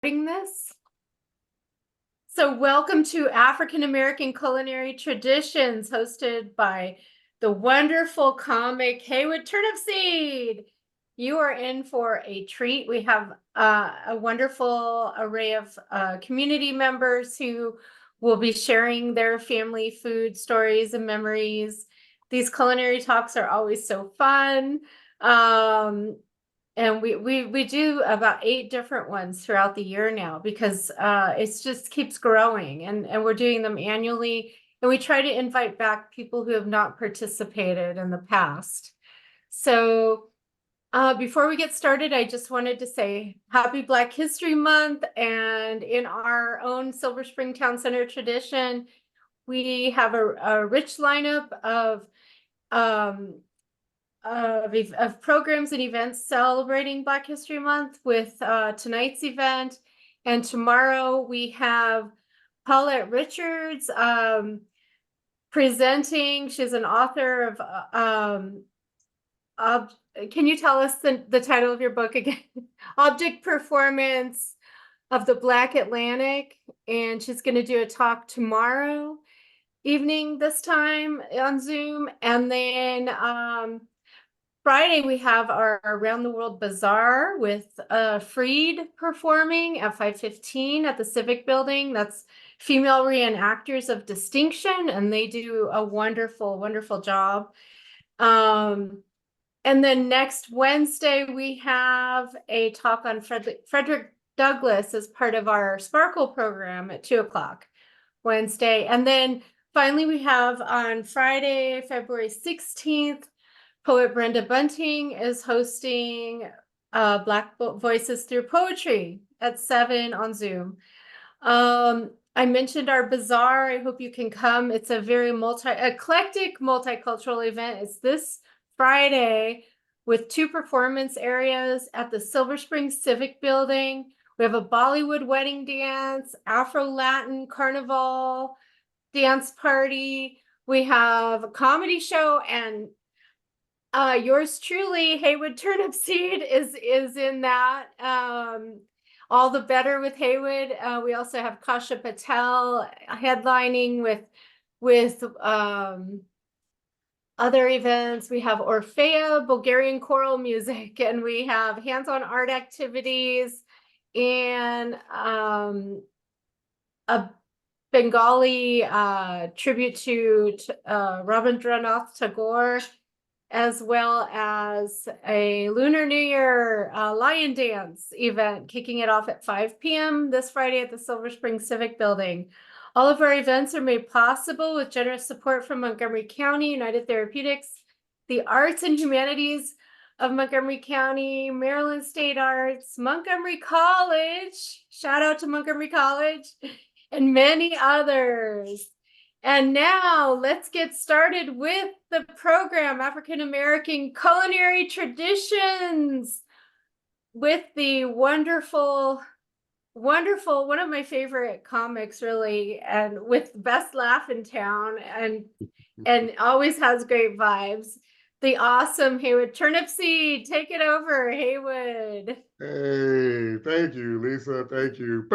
This. So welcome to African American Culinary Traditions, hosted by the wonderful comic Haywood Turnipseed. You are in for a treat. We have a wonderful array of community members who will be sharing their family food stories and memories. These culinary talks are always so fun. And we do about 8 different ones throughout the year now because it just keeps growing, and we're doing them annually. And we try to invite back people who have not participated in the past. So before we get started, I just wanted to say Happy Black History Month. And in our own Silver Spring Town Center tradition, we have a rich lineup of programs and events celebrating Black History Month with tonight's event. And tomorrow we have Paulette Richards presenting. She's an author of, can you tell us the title of your book again? Object Performance of the Black Atlantic. And she's going to do a talk tomorrow evening this time on Zoom. And then Friday, we have our Around the World Bazaar with Freed performing at 5:15 at the Civic Building. That's female reenactors of distinction, and they do a wonderful, wonderful job. And then next Wednesday, we have a talk on Frederick Douglass as part of our Sparkle program at 2 o'clock Wednesday. And then finally, we have on Friday, February 16th, poet Brenda Bunting is hosting Black Voices Through Poetry at 7 on Zoom. I mentioned our bazaar. I hope you can come. It's a very eclectic, multicultural event. It's this Friday with 2 performance areas at the Silver Spring Civic Building. We have a Bollywood wedding dance, Afro-Latin carnival, dance party. We have a comedy show, and yours truly, Haywood Turnipseed, is in that. All the better with Haywood. We also have Kasha Patel headlining with other events. We have Orfea, Bulgarian choral music, and we have hands-on art activities and a Bengali tribute to Rabindranath Tagore, as well as a Lunar New Year lion dance event, kicking it off at 5 p.m. this Friday at the Silver Spring Civic Building. All of our events are made possible with generous support from Montgomery County, United Therapeutics, the Arts and Humanities of Montgomery County, Maryland State Arts, Montgomery College, shout out to Montgomery College, and many others. And now let's get started with the program, African American Culinary Traditions, with the wonderful, one of my favorite comics, really, and with best laugh in town, and always has great vibes, the awesome Haywood Turnipseed. Take it over, Haywood. Hey, thank you, Lisa. Thank you.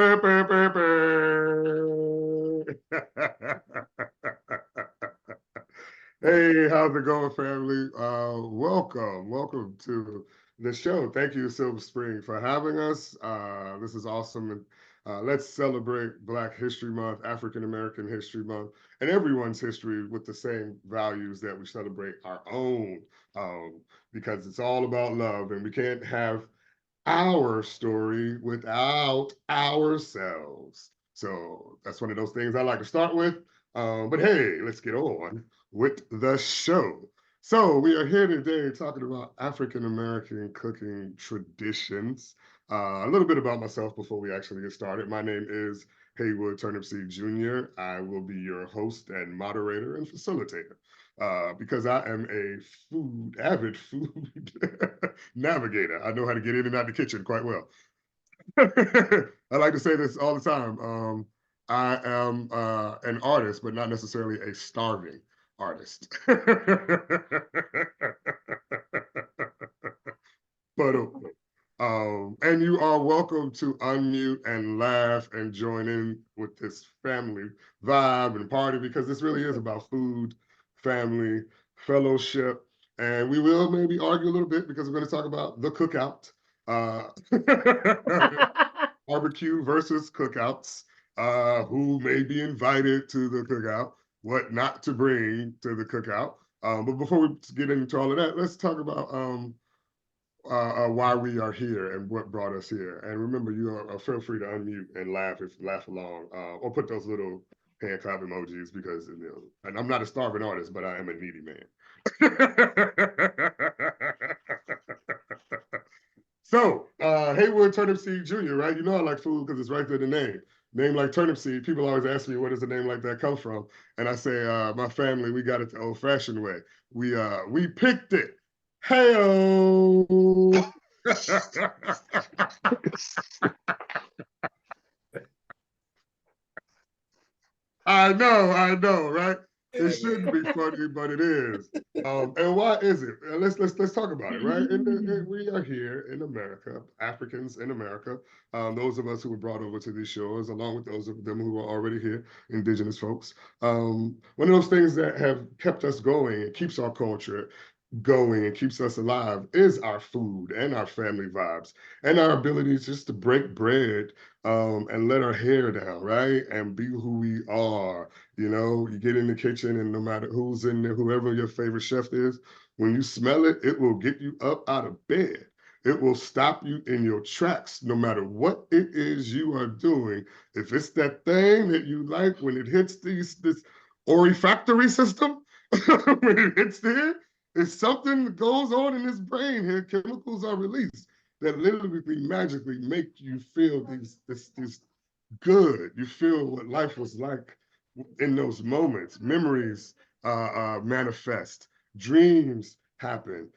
Hey, how's it going, family? Welcome to the show. Thank you, Silver Spring, for having us. This is awesome. And let's celebrate Black History Month, African American History Month, and everyone's history with the same values that we celebrate our own, because it's all about love, and we can't have our story without ourselves. So that's one of those things I like to start with. But hey, let's get on with the show. So we are here today talking about African American cooking traditions. A little bit about myself before we actually get started. My name is Haywood Turnipseed Jr. I will be your host and moderator and facilitator. Because I am a avid food navigator. I know how to get in and out the kitchen quite well. I like to say this all the time. I am an artist, but not necessarily a starving artist. But And you are welcome to unmute and laugh and join in with this family vibe and party, because this really is about food, family, fellowship. And we will maybe argue a little bit because we're going to talk about the cookout, uh, barbecue versus cookouts, who may be invited to the cookout, what not to bring to the cookout. But before we get into all of that, let's talk about why we are here and what brought us here. And remember, you are feel free to unmute and laugh along, or put those little hand clap emojis, because and I'm not a starving artist, but I am a needy man. So, Haywood Turnipseed Jr., right? You know I like food because it's right there in the name. Name like Turnipseed. People always ask me, where does a name like that come from? And I say, my family, we got it the old-fashioned way. We picked it. Hey-o! I know, right? It shouldn't be funny, but it is. And why is it? Let's talk about it, right? We are here in America, Africans in America. Those of us who were brought over to these shores, along with those of them who are already here, indigenous folks. One of those things that have kept us going and keeps our culture going and keeps us alive is our food and our family vibes and our ability just to break bread, and let our hair down, right? And be who we are. You get in the kitchen, and no matter who's in there, whoever your favorite chef is, when you smell it, it will get you up out of bed. It will stop you in your tracks, no matter what it is you are doing. If it's that thing that you like, when it hits this olfactory system, when it hits there, it's something that goes on in his brain here. Chemicals are released that literally magically make you feel this good. You feel what life was like in those moments. Memories manifest, dreams happen.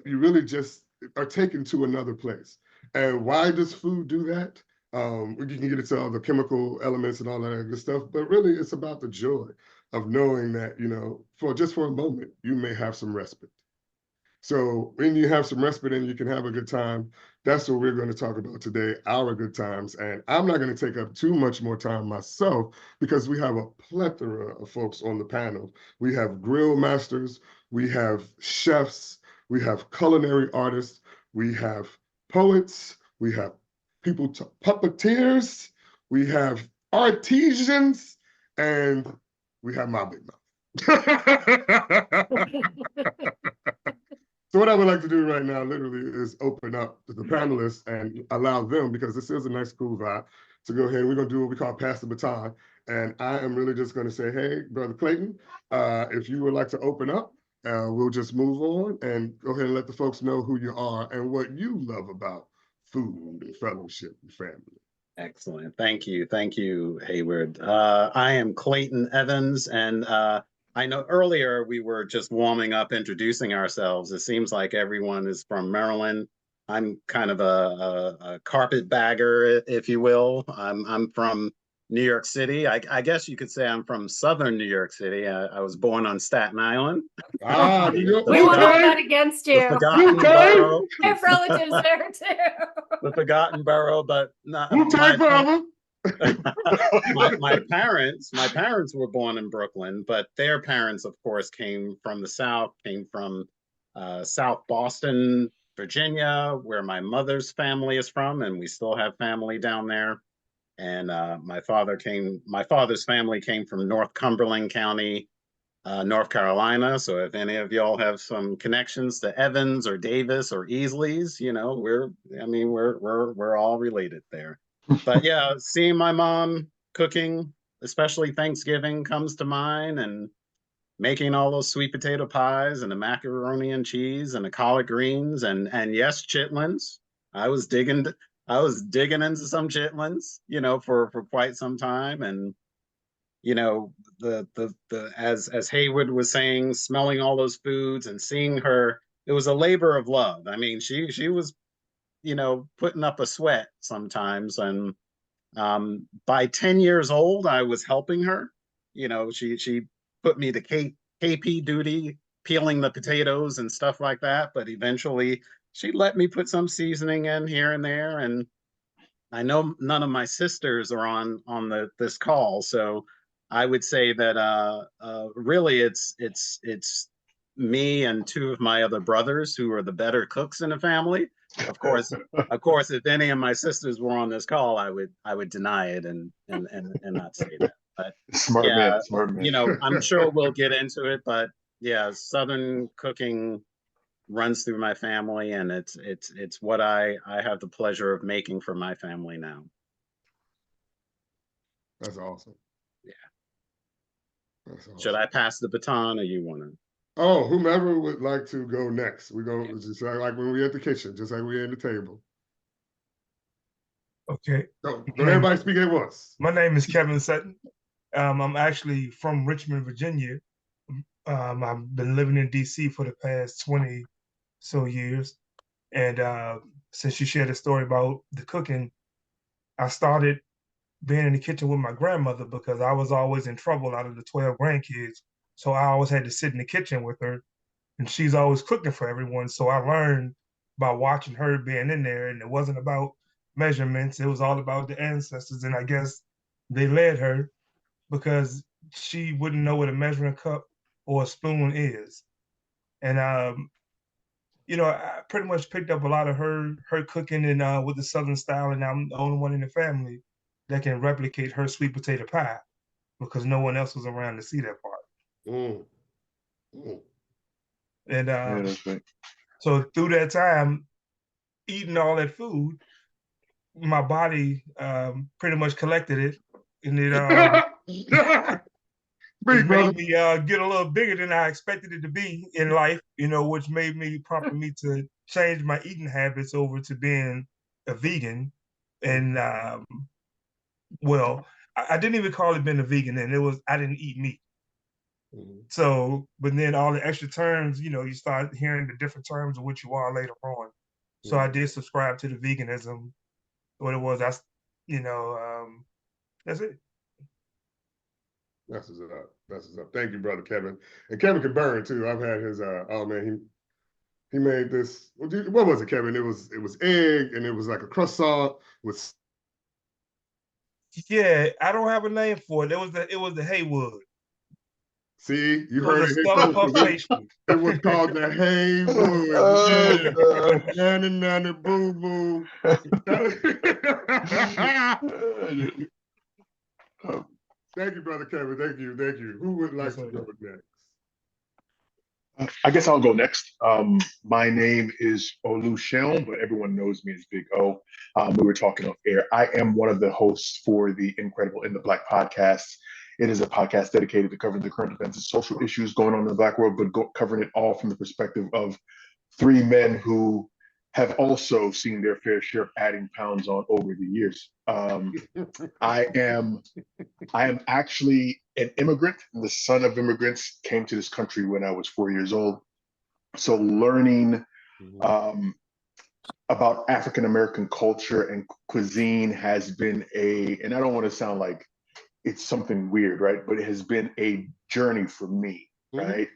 You really just are taken to another place. And why does food do that? We can get into all the chemical elements and all that good stuff, but really it's about the joy of knowing that, for a moment, you may have some respite. So when you have some respite and you can have a good time, that's what we're going to talk about today, our good times. And I'm not going to take up too much more time myself, because we have a plethora of folks on the panel. We have grill masters, we have chefs, we have culinary artists, we have poets, we have puppeteers, we have artisans, and we have my big mouth. So what I would like to do right now, literally, is open up to the panelists and allow them, because this is a nice, cool vibe, to go ahead. We're going to do what we call pass the baton. And I am really just going to say, hey, Brother Clayton, if you would like to open up, we'll just move on and go ahead and let the folks know who you are and what you love about food and fellowship and family. Excellent. Thank you. Thank you, Haywood. I am Clayton Evans, and I know earlier we were just warming up, introducing ourselves. It seems like everyone is from Maryland. I'm kind of a carpetbagger, if you will. I'm from New York City. I guess you could say I'm from Southern New York City. I was born on Staten Island. New York. We won't hold that against you. Forgotten borough. I have relatives there too. The forgotten borough, but not forever. my parents were born in Brooklyn, but their parents, of course, came from the South, came from South Boston, Virginia, where my mother's family is from, and we still have family down there. And my father's family came from North Cumberland County, North Carolina. So if any of y'all have some connections to Evans or Davis or Easley's, we're all related there. But yeah, seeing my mom cooking, especially Thanksgiving, comes to mind, and making all those sweet potato pies and the macaroni and cheese and the collard greens and yes, chitlins. I was digging into some chitlins, for quite some time. And as Haywood was saying, smelling all those foods and seeing her, it was a labor of love. I mean, she was putting up a sweat sometimes. And by 10 years old, I was helping her. She put me to KP duty, peeling the potatoes and stuff like that. But eventually she let me put some seasoning in here and there. And I know none of my sisters are on this call, so I would say that really it's me and two of my other brothers who are the better cooks in the family. Of course, if any of my sisters were on this call, I would deny it and not say that. But Smart yeah, man, smart man. you know, I'm sure we'll get into it, but yeah, Southern cooking runs through my family, and it's what I have the pleasure of making for my family now. That's awesome. Yeah. That's awesome. Should I pass the baton, or you want to? Oh, whomever would like to go next. We go just like when we're at the kitchen, just like we're at the table. Okay. So don't everybody speak at once. My name is Kevin Sutton. I'm actually from Richmond, Virginia. I've been living in DC for the past 20 so years. And since you shared a story about the cooking, I started being in the kitchen with my grandmother because I was always in trouble out of the 12 grandkids. So I always had to sit in the kitchen with her, and she's always cooking for everyone. So I learned by watching her being in there, and it wasn't about measurements. It was all about the ancestors. And I guess they led her because she wouldn't know what a measuring cup or a spoon is. And you know, I pretty much picked up a lot of her cooking and with the Southern style, and I'm the only one in the family that can replicate her sweet potato pie because no one else was around to see that part. Mm. Mm. And Yeah, that's right. so through that time, eating all that food, my body pretty much collected it, and it Speak, brother. made me get a little bigger than I expected it to be in life, you know, which prompted me to change my eating habits over to being a vegan. And well, I didn't even call it being a vegan then. It was I didn't eat meat. So, but then all the extra terms, you know, you start hearing the different terms of what you are later on. So I did subscribe to the veganism. What it was, that's, you know, that's it. That's what's up. That's what's up. Thank you, brother Kevin. And Kevin can burn too. I've had his oh man, he made this. What was it, Kevin? It was egg and it was like a croissant with. Yeah, I don't have a name for it. It was the Haywood. See, you It heard was it a here Stella first. Puff pastry. It was called the Haywood. Yeah. Nanny boo boo. Thank you, brother Kevin. Thank you. Thank you. Who would like to go next? I guess I'll go next. My name is Olu Seun, but everyone knows me as Big O. We were talking off air. I am one of the hosts for the Incredible in the Black podcast. It is a podcast dedicated to covering the current events and social issues going on in the Black world, but covering it all from the perspective of three men who have also seen their fair share of adding pounds on over the years. I am actually an immigrant. The son of immigrants, came to this country when I was 4 years old. So learning about African American culture and cuisine has been and I don't want to sound like it's something weird, right? But it has been a journey for me, right?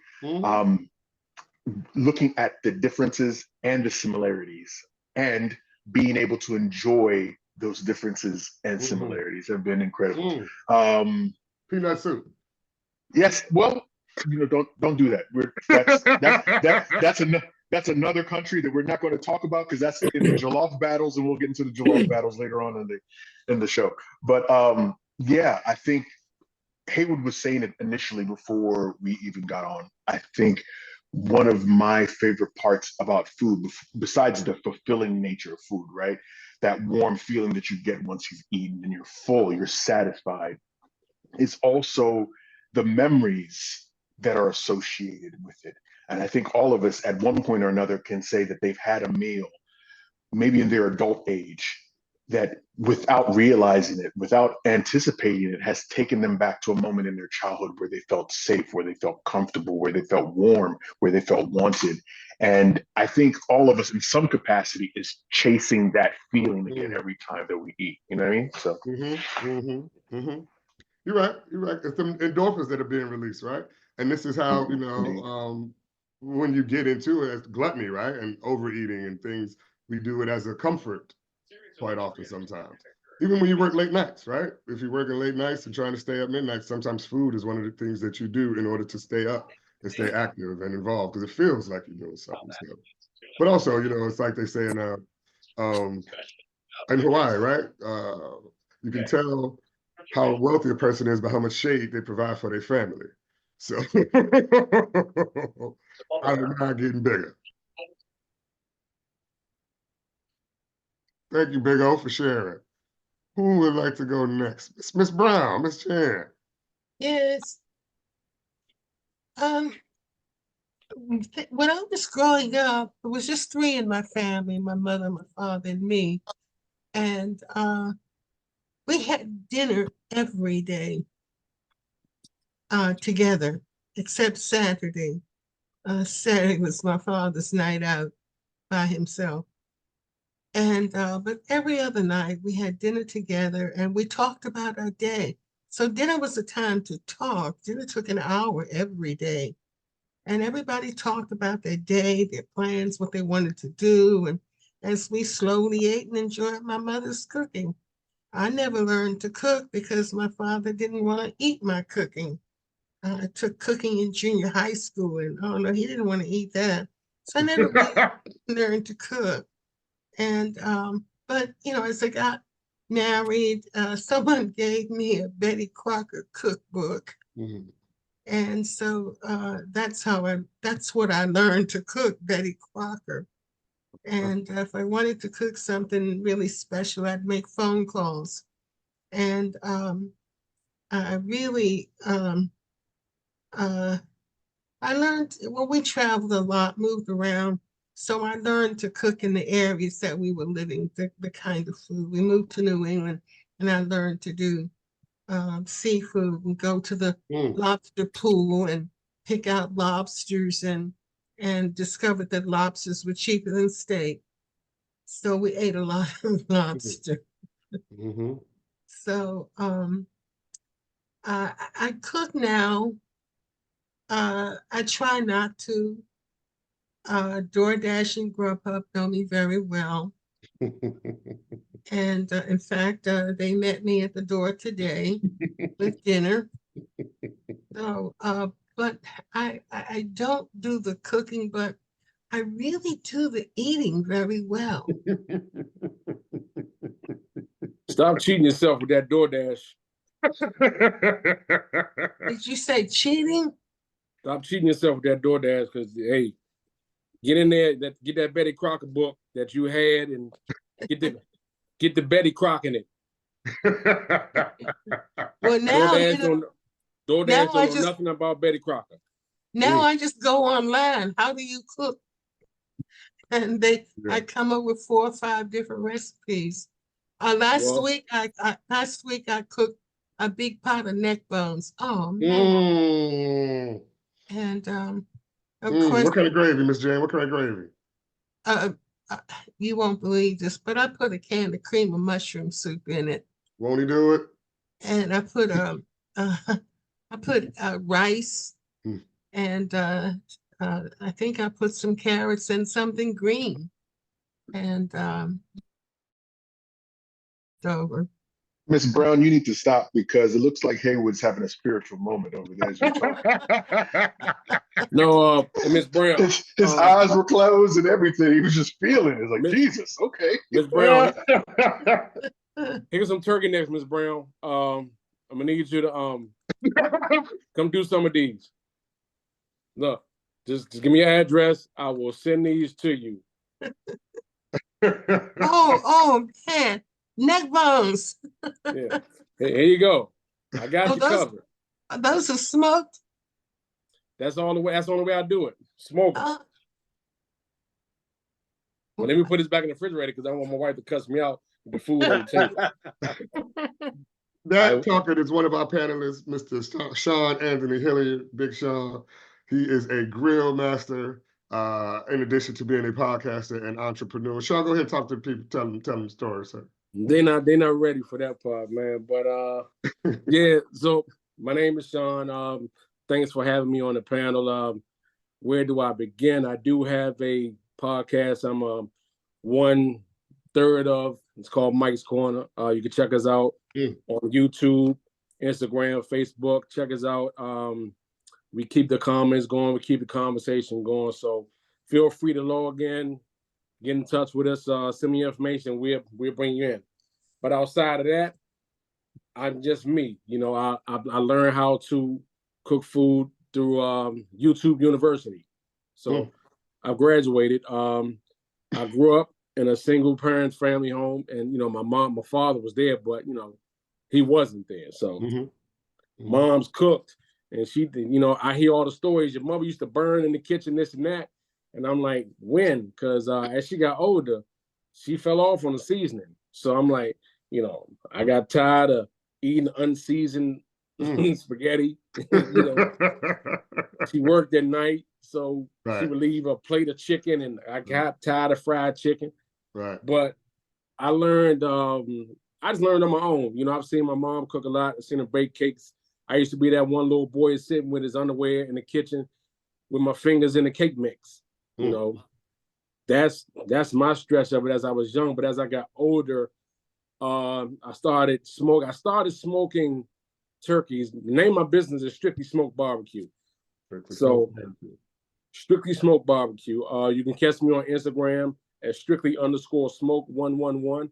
Looking at the differences and the similarities and being able to enjoy those differences and similarities have been incredible. Peanut soup. Yes, well, you know, don't do that. That's another country that we're not going to talk about because that's in the jollof battles, and we'll get into the jollof battles later on in the show. But yeah, I think Haywood was saying it initially before we even got on. I think one of my favorite parts about food, besides the fulfilling nature of food, right? That warm feeling that you get once you've eaten and you're full, you're satisfied, is also the memories that are associated with it. And I think all of us at one point or another can say that they've had a meal, maybe in their adult age, that without realizing it, without anticipating it, has taken them back to a moment in their childhood where they felt safe, where they felt comfortable, where they felt warm, where they felt wanted. And I think all of us in some capacity is chasing that feeling again every time that we eat. You know what I mean? So You're right. You're right. It's the endorphins that are being released, right? And this is how, you know, when you get into it, it's gluttony, right? And overeating and things, we do it as a comfort quite often sometimes. Even when you work late nights, right? If you're working late nights and trying to stay up midnight, sometimes food is one of the things that you do in order to stay up and stay active and involved because it feels like you're doing something. So. But also, you know, it's like they say in Hawaii, right? You can tell how wealthy a person is by how much shade they provide for their family. So I'm not getting bigger. Thank you, Big O, for sharing. Who would like to go next? Miss Brown, Miss Chan. Yes. When I was growing up, it was just three in my family, my mother, my father, and me. And we had dinner every day together, except Saturday. Saturday was my father's night out by himself. And but every other night we had dinner together and we talked about our day. So dinner was a time to talk. Dinner took an hour every day. And everybody talked about their day, their plans, what they wanted to do. And as we slowly ate and enjoyed my mother's cooking. I never learned to cook because my father didn't want to eat my cooking. I took cooking in junior high school and oh no, he didn't want to eat that. So I never really learned to cook. And but you know, as I got married, someone gave me a Betty Crocker cookbook. Mhm. And so that's what I learned to cook, Betty Crocker. And if I wanted to cook something really special, I'd make phone calls. And I really I learned, well, we traveled a lot, moved around. So I learned to cook in the areas that we were living, the kind of food. We moved to New England and I learned to do seafood and go to the lobster pool and pick out lobsters and discovered that lobsters were cheaper than steak. So we ate a lot of lobster. Mm-hmm. So I cook now. I try not to. DoorDash and Grubhub know me very well. And in fact, they met me at the door today with dinner. So, but I don't do the cooking, but I really do the eating very well. Stop cheating yourself with that DoorDash. Did you say cheating? Stop cheating yourself with that DoorDash because, hey, get in there, get that Betty Crocker book that you had and get the Betty Crocker in it. Well, now DoorDash don't know nothing about Betty Crocker. Now I just go online. How do you cook? And I come up with 4 or 5 different recipes. Last week I cooked a big pot of neck bones. Oh man! And of course, what kind of gravy, Miss Jane? What kind of gravy? You won't believe this, but I put a can of cream of mushroom soup in it. Won't he do it? And I put rice, and I think I put some carrots and something green, and it's over. Miss Brown, you need to stop because it looks like Haywood's having a spiritual moment over there as you're talking. No, Miss Brown. His eyes were closed and everything. He was just feeling it. It's like, Jesus, okay. Miss Brown, here's some turkey necks, Miss Brown. I'm gonna need you to come do some of these. Look, just give me your address. I will send these to you. Oh man, neck bones. Yeah, here you go. I got you covered. Those are smoked. That's the only way I do it. Smoke. Well, let me put this back in the refrigerator because I want my wife to cuss me out with the food on the table. That talker is one of our panelists, Mr. Seun Anthony Hilliard, Big Sean. He is a grill master, in addition to being a podcaster and entrepreneur. Sean, go ahead and talk to the people, tell them the story, sir. They're not ready for that part, man. But yeah, so my name is Sean. Thanks for having me on the panel. where do I begin? I do have a podcast. I'm 1/3 of. It's called Mike's Corner. You can check us out on YouTube, Instagram, Facebook. Check us out. We keep the comments going. We keep the conversation going. So feel free to log in, get in touch with us, send me information. We'll bring you in. But outside of that, I'm just me. You know, I learned how to cook food through YouTube University. So I graduated. I grew up in a single parent family home, and you know, my father was there, but you know, he wasn't there. So mom's cooked, and she, you know, I hear all the stories. Your mother used to burn in the kitchen, this and that, and I'm like, when? Because as she got older, she fell off on the seasoning. So I'm like, you know, I got tired of eating unseasoned spaghetti. You know, she worked at night, so she would leave a plate of chicken, and I got tired of fried chicken. Right. But I learned, I just learned on my own. You know, I've seen my mom cook a lot. I've seen her bake cakes. I used to be that one little boy sitting with his underwear in the kitchen with my fingers in the cake mix. You know, that's my stretch of it as I was young. But as I got older, I started smoking turkeys. The name of my business is Strictly Smoked Barbecue. Strictly Smoked Barbecue. You can catch me on Instagram at strictly_smoke111.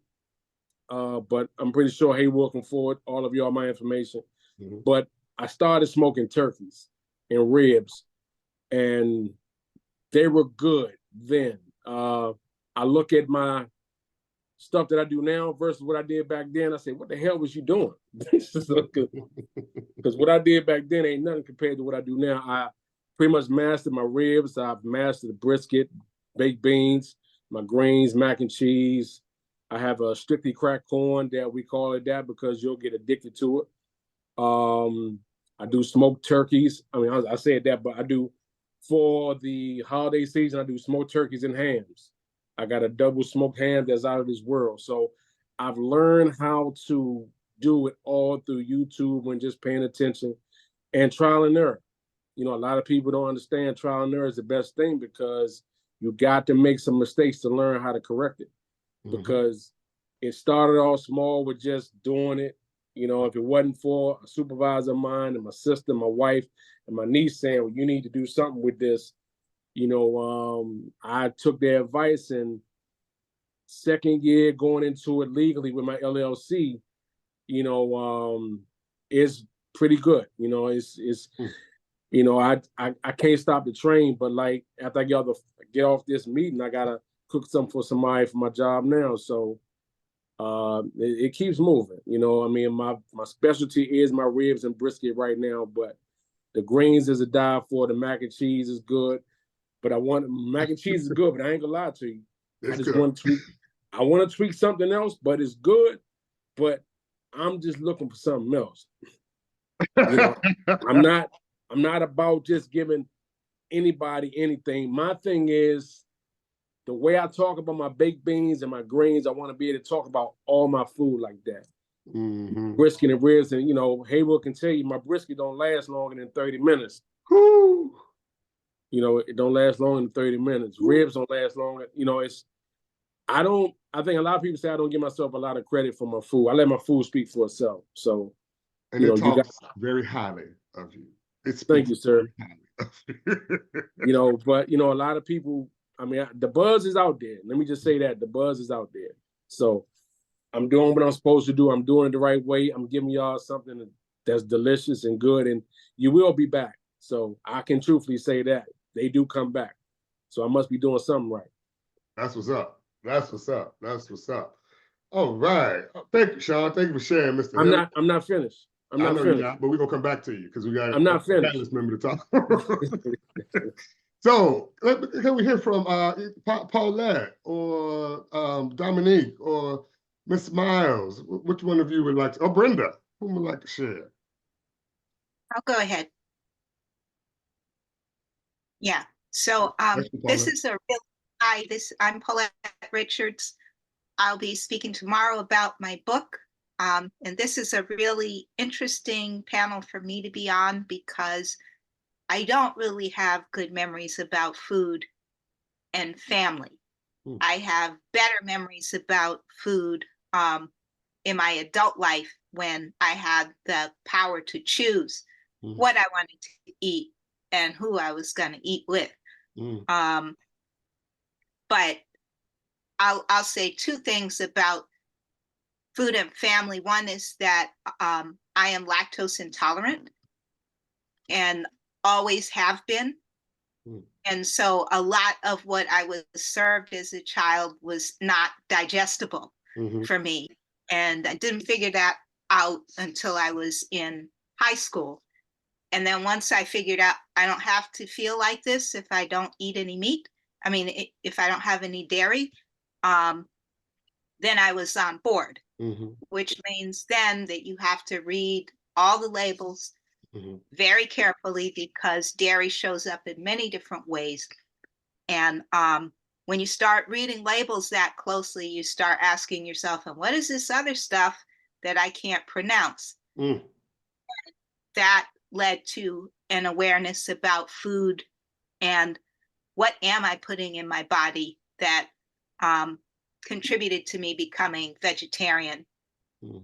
But I'm pretty sure Haywood can forward all of y'all my information. But I started smoking turkeys and ribs, and they were good then. I look at my stuff that I do now versus what I did back then. I say, what the hell was you doing? Because what I did back then ain't nothing compared to what I do now. I pretty much mastered my ribs. I've mastered the brisket, baked beans, my greens, mac and cheese. I have a strictly cracked corn that we call it that because you'll get addicted to it. I do smoked turkeys. I mean, I said that, but I do for the holiday season, I do smoked turkeys and hams. I got a double smoked ham that's out of this world. So I've learned how to do it all through YouTube and just paying attention and trial and error. You know, a lot of people don't understand trial and error is the best thing because you got to make some mistakes to learn how to correct it. Because it started off small with just doing it. You know, if it wasn't for a supervisor of mine and my sister, my wife, and my niece saying, well, you need to do something with this, you know, I took their advice, and second year going into it legally with my LLC, you know, is pretty good. You know, it's you know, I can't stop the train, but like after I get off this meeting, I gotta cook something for somebody for my job now. So it keeps moving. You know, I mean, my specialty is my ribs and brisket right now, but the greens is a die for. The mac and cheese is good, but mac and cheese is good, but I ain't gonna lie to you. I want to tweak something else, but it's good, but I'm just looking for something else. You know, I'm not about just giving anybody anything. My thing is the way I talk about my baked beans and my greens, I want to be able to talk about all my food like that. Brisket and ribs, and you know, Haywood can tell you my brisket don't last longer than 30 minutes. You know, it don't last longer than 30 minutes. Ribs don't last longer. You know, I think a lot of people say I don't give myself a lot of credit for my food. I let my food speak for itself. So, and you know, talks very highly of you. Thank you, sir. You know, but you know, a lot of people, I mean, the buzz is out there. Let me just say that the buzz is out there. So I'm doing what I'm supposed to do. I'm doing it the right way. I'm giving y'all something that's delicious and good, and you will be back. So I can truthfully say that they do come back. So I must be doing something right. That's what's up. That's what's up. That's what's up. All right. Thank you, Sean. Thank you for sharing, Mr. Hilliard. I'm not finished. I'm not finished. You're not, but we're gonna come back to you because we got I'm not finished. Panelist member to talk. So can we hear from Paulette or Dominique or Miss Myles? Which one of you would like to, or Brenda, who would like to share? I'll go ahead. Yeah. So this is a real I'm Paulette Richards. I'll be speaking tomorrow about my book. And this is a really interesting panel for me to be on because I don't really have good memories about food and family. I have better memories about food in my adult life when I had the power to choose what I wanted to eat and who I was going to eat with. But I'll say two things about food and family. One is that I am lactose intolerant and always have been. And so a lot of what I was served as a child was not digestible for me. And I didn't figure that out until I was in high school. And then once I figured out I don't have to feel like this if I don't eat any meat, I mean, if I don't have any dairy, then I was on board, which means then that you have to read all the labels very carefully because dairy shows up in many different ways. And when you start reading labels that closely, you start asking yourself, and what is this other stuff that I can't pronounce? That led to an awareness about food and what am I putting in my body that contributed to me becoming vegetarian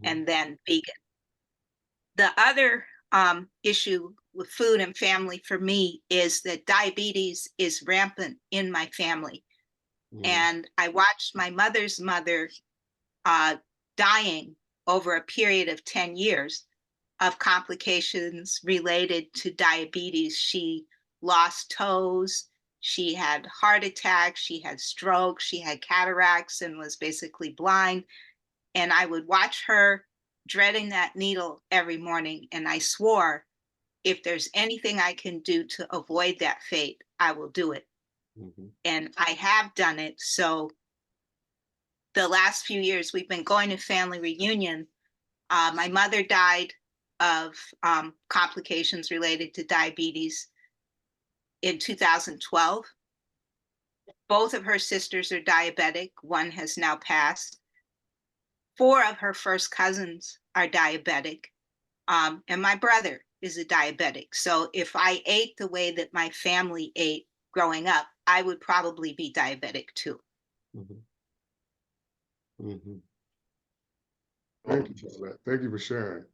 and then vegan. The other issue with food and family for me is that diabetes is rampant in my family. And I watched my mother's mother dying over a period of 10 years of complications related to diabetes. She lost toes, she had heart attacks, she had strokes, she had cataracts and was basically blind. And I would watch her dreading that needle every morning. And I swore, if there's anything I can do to avoid that fate, I will do it. And I have done it. So the last few years, we've been going to family reunion. My mother died of complications related to diabetes in 2012. Both of her sisters are diabetic. One has now passed. 4 of her first cousins are diabetic. And my brother is a diabetic. So if I ate the way that my family ate growing up, I would probably be diabetic too. Thank you for that. Thank you for sharing.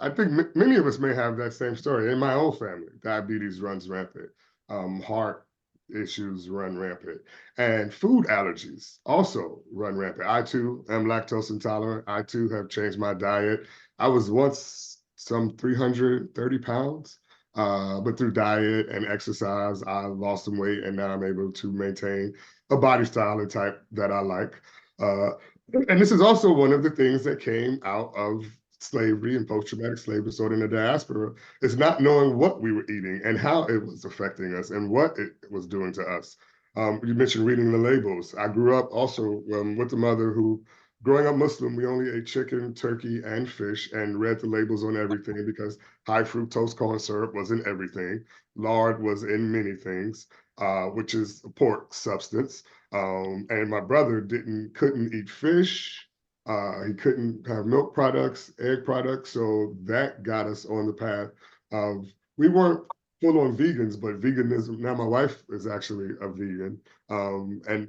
I think many of us may have that same story. In my own family, diabetes runs rampant. Heart issues run rampant. And food allergies also run rampant. I too am lactose intolerant. I too have changed my diet. I was once some 330 pounds, but through diet and exercise, I lost some weight and now I'm able to maintain a body style and type that I like. And this is also one of the things that came out of slavery and post-traumatic slave disorder in the diaspora, is not knowing what we were eating and how it was affecting us and what it was doing to us. You mentioned reading the labels. I grew up also with a mother who, growing up Muslim, we only ate chicken, turkey, and fish and read the labels on everything because high fructose corn syrup was in everything. Lard was in many things, which is a pork substance. And my brother couldn't eat fish. He couldn't have milk products, egg products. So that got us on the path of, we weren't full on vegans, but veganism, now my wife is actually a vegan. And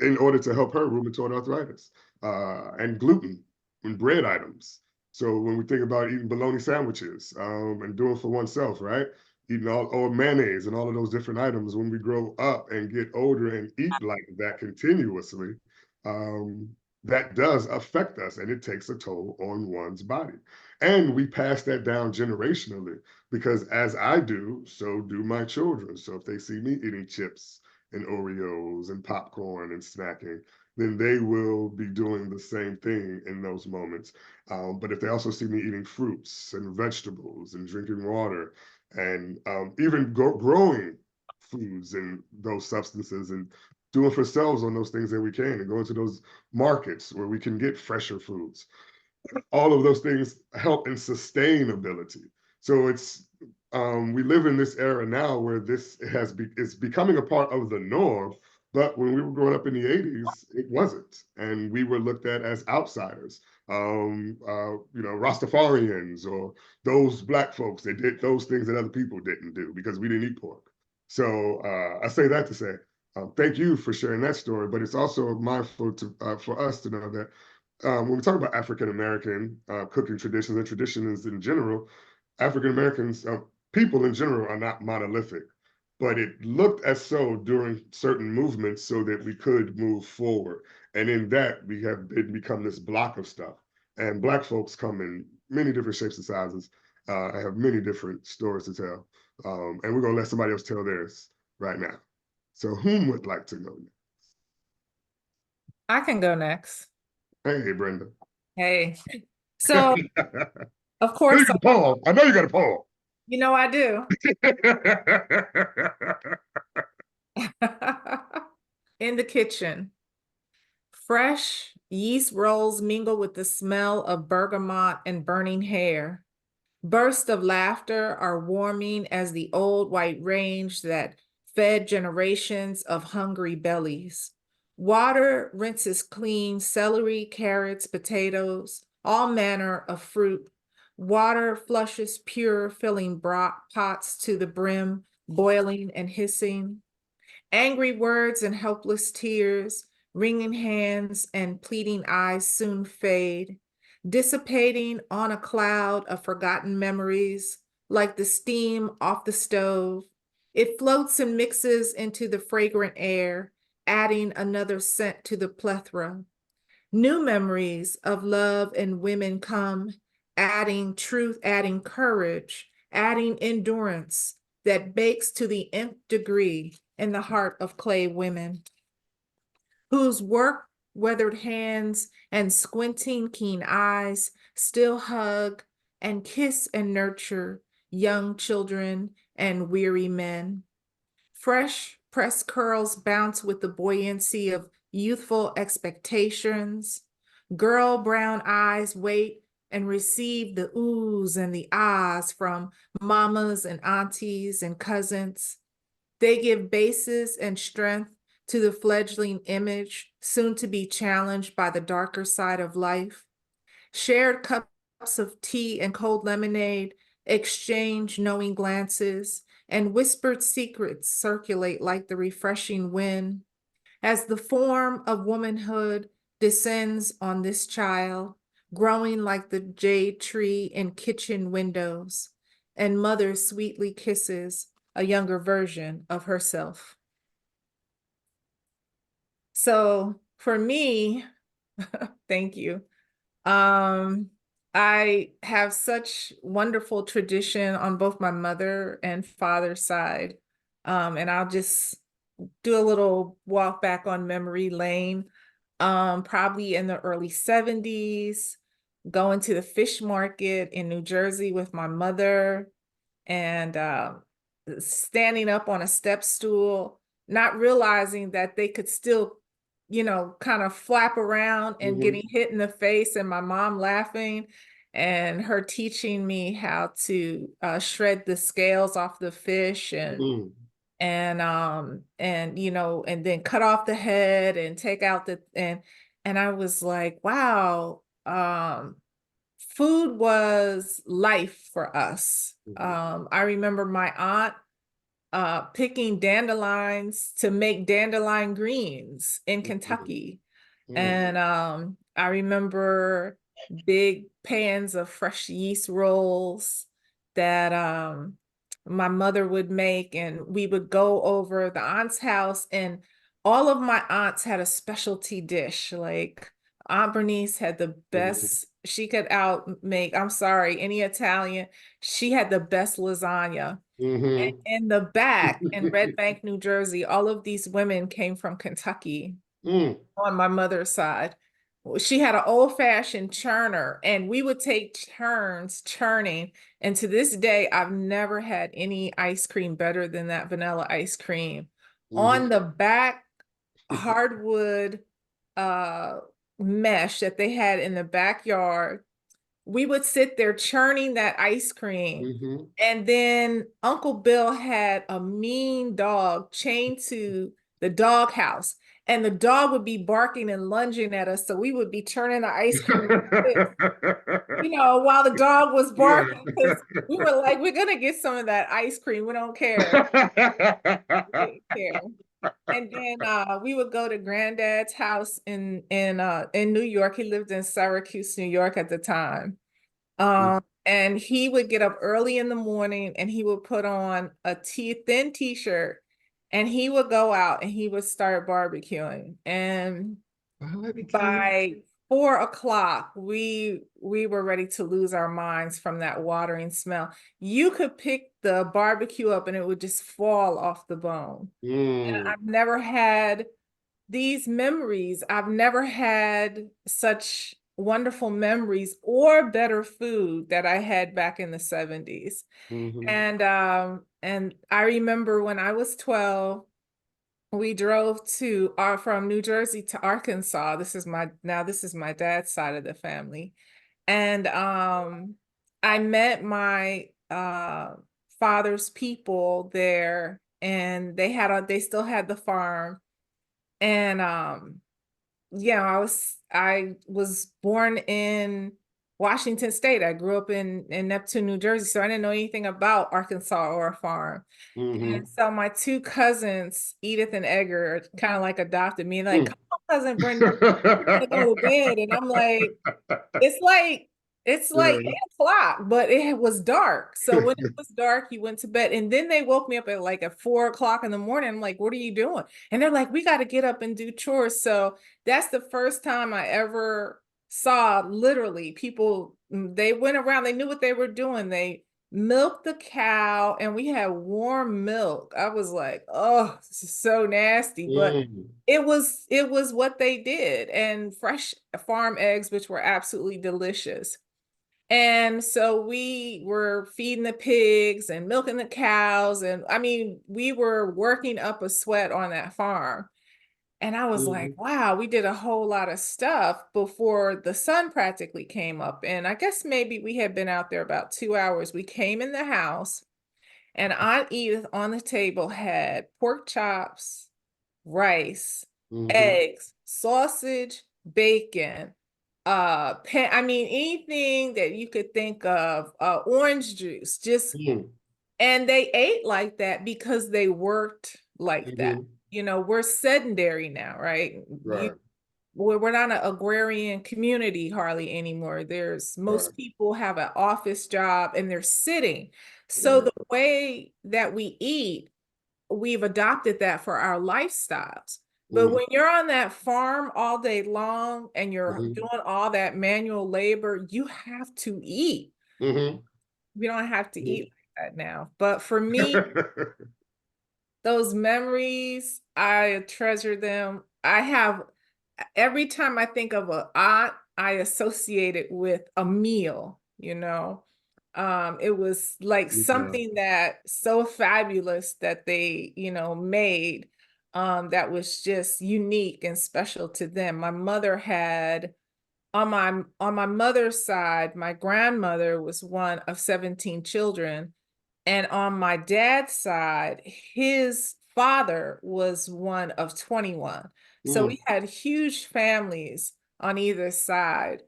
in order to help her rheumatoid arthritis and gluten and bread items. So when we think about eating bologna sandwiches and doing for oneself, right? Eating all mayonnaise and all of those different items, when we grow up and get older and eat like that continuously, that does affect us and it takes a toll on one's body. And we pass that down generationally because as I do, so do my children. So if they see me eating chips and Oreos and popcorn and snacking, then they will be doing the same thing in those moments. But if they also see me eating fruits and vegetables and drinking water and even growing foods and those substances and doing for selves on those things that we can and going to those markets where we can get fresher foods. All of those things help in sustainability. So it's we live in this era now where this is becoming a part of the norm. But when we were growing up in the 80s, it wasn't. And we were looked at as outsiders. Rastafarians or those Black folks that did those things that other people didn't do because we didn't eat pork. So I say that to say, thank you for sharing that story, but it's also mindful for us to know that when we talk about African American cooking traditions and traditions in general, African Americans, people in general, are not monolithic, but it looked as so during certain movements so that we could move forward. And in that, it become this block of stuff. And Black folks come in many different shapes and sizes. I have many different stories to tell. And we're going to let somebody else tell theirs right now. So whom would like to go next? I can go next. Hey, Brenda. Hey. So, of course, You got a poem. I know you got a poem. You know I do. In the kitchen, fresh yeast rolls mingle with the smell of bergamot and burning hair. Bursts of laughter are warming as the old white range that fed generations of hungry bellies. Water rinses clean celery, carrots, potatoes, all manner of fruit. Water flushes pure, filling broth pots to the brim, boiling and hissing. Angry words and helpless tears, wringing hands and pleading eyes soon fade, dissipating on a cloud of forgotten memories, like the steam off the stove. It floats and mixes into the fragrant air, adding another scent to the plethora. New memories of love and women come, adding truth, adding courage, adding endurance that bakes to the nth degree in the heart of clay women, whose work, weathered hands, and squinting keen eyes still hug and kiss and nurture young children and weary men. Fresh pressed curls bounce with the buoyancy of youthful expectations. Girl brown eyes wait and receive the oohs and the ahs from mamas and aunties and cousins. They give basis and strength to the fledgling image, soon to be challenged by the darker side of life. Shared cups of tea and cold lemonade, exchange knowing glances, and whispered secrets circulate like the refreshing wind. As the form of womanhood descends on this child, growing like the jade tree in kitchen windows, and mother sweetly kisses a younger version of herself. So for me, thank you. I have such wonderful tradition on both my mother and father's side. And I'll just do a little walk back on memory lane. Probably in the early 70s, going to the fish market in New Jersey with my mother and standing up on a step stool, not realizing that they could still, kind of flap around and getting hit in the face, and my mom laughing and her teaching me how to shred the scales off the fish and then cut off the head and take out and I was like, wow, food was life for us. I remember my aunt picking dandelions to make dandelion greens in Kentucky. And I remember big pans of fresh yeast rolls that my mother would make, and we would go over the aunt's house, and all of my aunts had a specialty dish. Like Aunt Bernice had the best, she could outmake, I'm sorry, any Italian. She had the best lasagna. And in the back in Red Bank, New Jersey, all of these women came from Kentucky on my mother's side. She had an old-fashioned churner, and we would take turns churning. And to this day, I've never had any ice cream better than that vanilla ice cream. On the back hardwood mesh that they had in the backyard, we would sit there churning that ice cream. And then Uncle Bill had a mean dog chained to the doghouse. and the dog would be barking and lunging at us. So we would be turning the ice cream, while the dog was barking, because we were like, we're gonna get some of that ice cream. We don't care. We didn't care. And then we would go to Granddad's house in New York. He lived in Syracuse, New York at the time. And he would get up early in the morning and he would put on a thin t-shirt and he would go out and he would start barbecuing. And by 4 o'clock, we were ready to lose our minds from that watering smell. You could pick the barbecue up and it would just fall off the bone. And I've never had these memories. I've never had such wonderful memories or better food that I had back in the 70s. And I remember when I was 12, we drove from New Jersey to Arkansas. This is my dad's side of the family. And I met my father's people there, and they still had the farm. And I was born in Washington State. I grew up in Neptune, New Jersey, so I didn't know anything about Arkansas or a farm. And so my two cousins, Edith and Edgar, kind of like adopted me. Like, come on, cousin Brenda, we gotta go to bed. And I'm like, it's like 8 o'clock, but it was dark. So when it was dark, you went to bed. And then they woke me up at 4 o'clock in the morning. I'm like, what are you doing? And they're like, we got to get up and do chores. So that's the first time I ever saw literally people. They went around, they knew what they were doing. They milked the cow and we had warm milk. I was like, oh, this is so nasty. But it was what they did, and fresh farm eggs, which were absolutely delicious. And so we were feeding the pigs and milking the cows. And I mean, we were working up a sweat on that farm. And I was like, wow, we did a whole lot of stuff before the sun practically came up. And I guess maybe we had been out there about 2 hours. We came in the house and Aunt Edith on the table had pork chops, rice, eggs, sausage, bacon, anything that you could think of, orange juice, and they ate like that because they worked like that. We're sedentary now, right? We're not an agrarian community hardly anymore. Most people have an office job and they're sitting. So the way that we eat, we've adopted that for our lifestyles. But when you're on that farm all day long and you're doing all that manual labor, you have to eat. We don't have to eat like that now. But for me, those memories, I treasure them. Every time I think of an aunt, I associate it with a meal, It was like something that so fabulous that they, made, that was just unique and special to them. My mother had, on my mother's side, my grandmother was one of 17 children. And on my dad's side, his father was one of 21. So we had huge families on either side.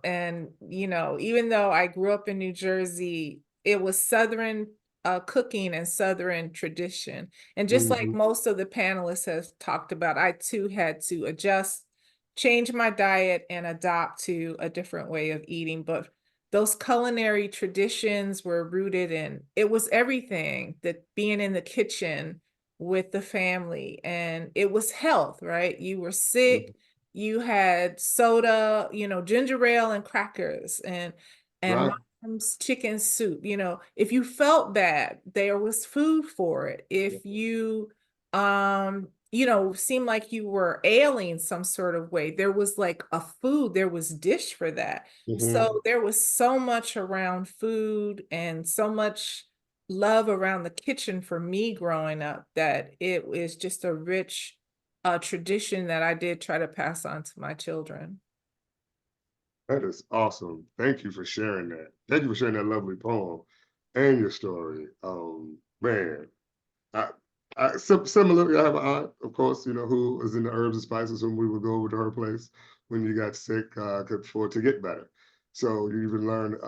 And, even though I grew up in New Jersey, it was Southern cooking and Southern tradition. And just like most of the panelists have talked about, I too had to change my diet and adopt to a different way of eating. But those culinary traditions were rooted in, it was everything, that being in the kitchen with the family, and it was health, right? You were sick, you had soda, ginger ale and crackers and mom's chicken soup. If you felt bad, there was food for it. If you seemed like you were ailing some sort of way, there was like there was dish for that. So there was so much around food and so much love around the kitchen for me growing up, that it was just a rich tradition that I did try to pass on to my children. That is awesome. Thank you for sharing that. Thank you for sharing that lovely poem and your story. Man, Similarly, I have an aunt, of course, who is in the herbs and spices, whom we would go over to her place when you got sick to get better. So you even learn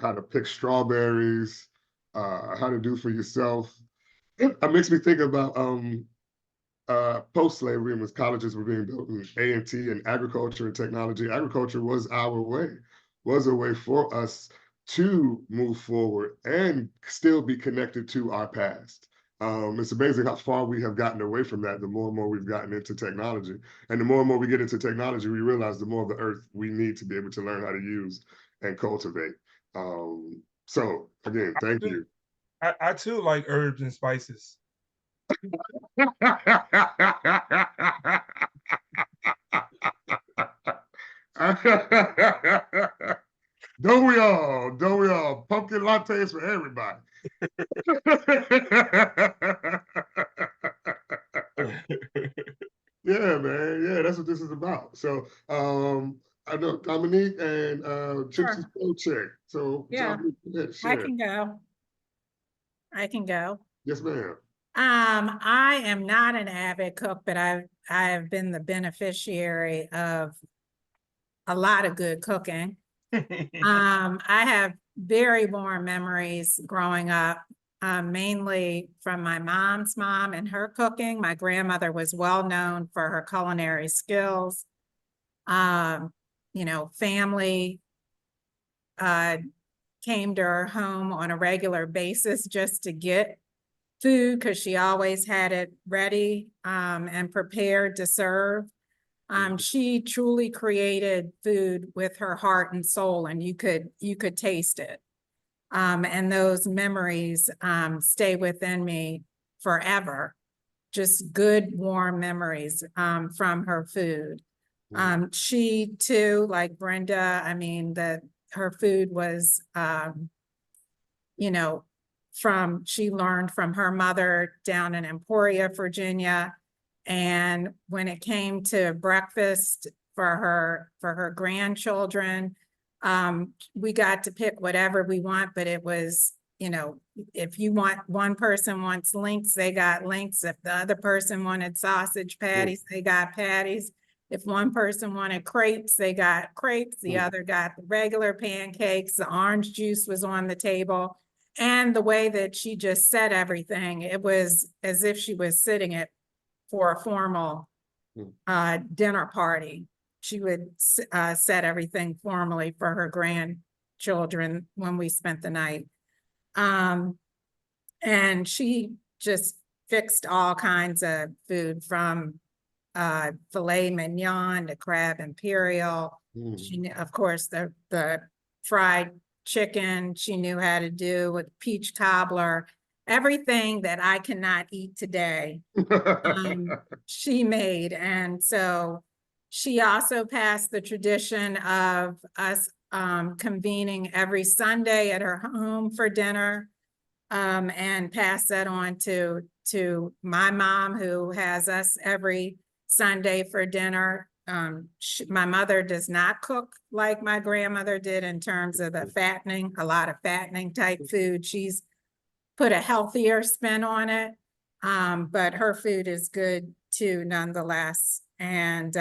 how to pick strawberries, how to do for yourself. It makes me think about post-slavery, when colleges were being built in A&T and agriculture and technology. Agriculture was our way, was a way for us to move forward and still be connected to our past. It's amazing how far we have gotten away from that. The more and more we've gotten into technology, and the more we get into technology, we realize the more of the earth we need to be able to learn how to use and cultivate. So again, thank you. I too like herbs and spices. Don't we all? Don't we all? Pumpkin lattes for everybody. Yeah, man. Yeah, that's what this is about. So I know Dominique and Gypsy Soul Chick. So Yeah. Dominique, I can go. I can go. Yes, ma'am. I am not an avid cook, but I have been the beneficiary of a lot of good cooking. I have very warm memories growing up, mainly from my mom's mom and her cooking. My grandmother was well known for her culinary skills. Family came to her home on a regular basis just to get food because she always had it ready and prepared to serve. She truly created food with her heart and soul, and you could taste it. And those memories stay within me forever. Just good, warm memories from her food. She too, like Brenda, I mean, her food was, she learned from her mother down in Emporia, Virginia. And when it came to breakfast for her grandchildren, we got to pick whatever we want, but it was, if one person wants links, they got links. If the other person wanted sausage patties, they got patties. If one person wanted crepes, they got crepes. The other got the regular pancakes. The orange juice was on the table. And the way that she just said everything, it was as if she was sitting at for a formal dinner party. She would set everything formally for her grandchildren when we spent the night. And she just fixed all kinds of food, from filet mignon to crab imperial. She, of course, the fried chicken she knew how to do, with peach cobbler. Everything that I cannot eat today, she made. And so she also passed the tradition of us convening every Sunday at her home for dinner, and passed that on to my mom, who has us every Sunday for dinner. My mother does not cook like my grandmother did in terms of the fattening, a lot of fattening type food. She's put a healthier spin on it, but her food is good too, nonetheless. And,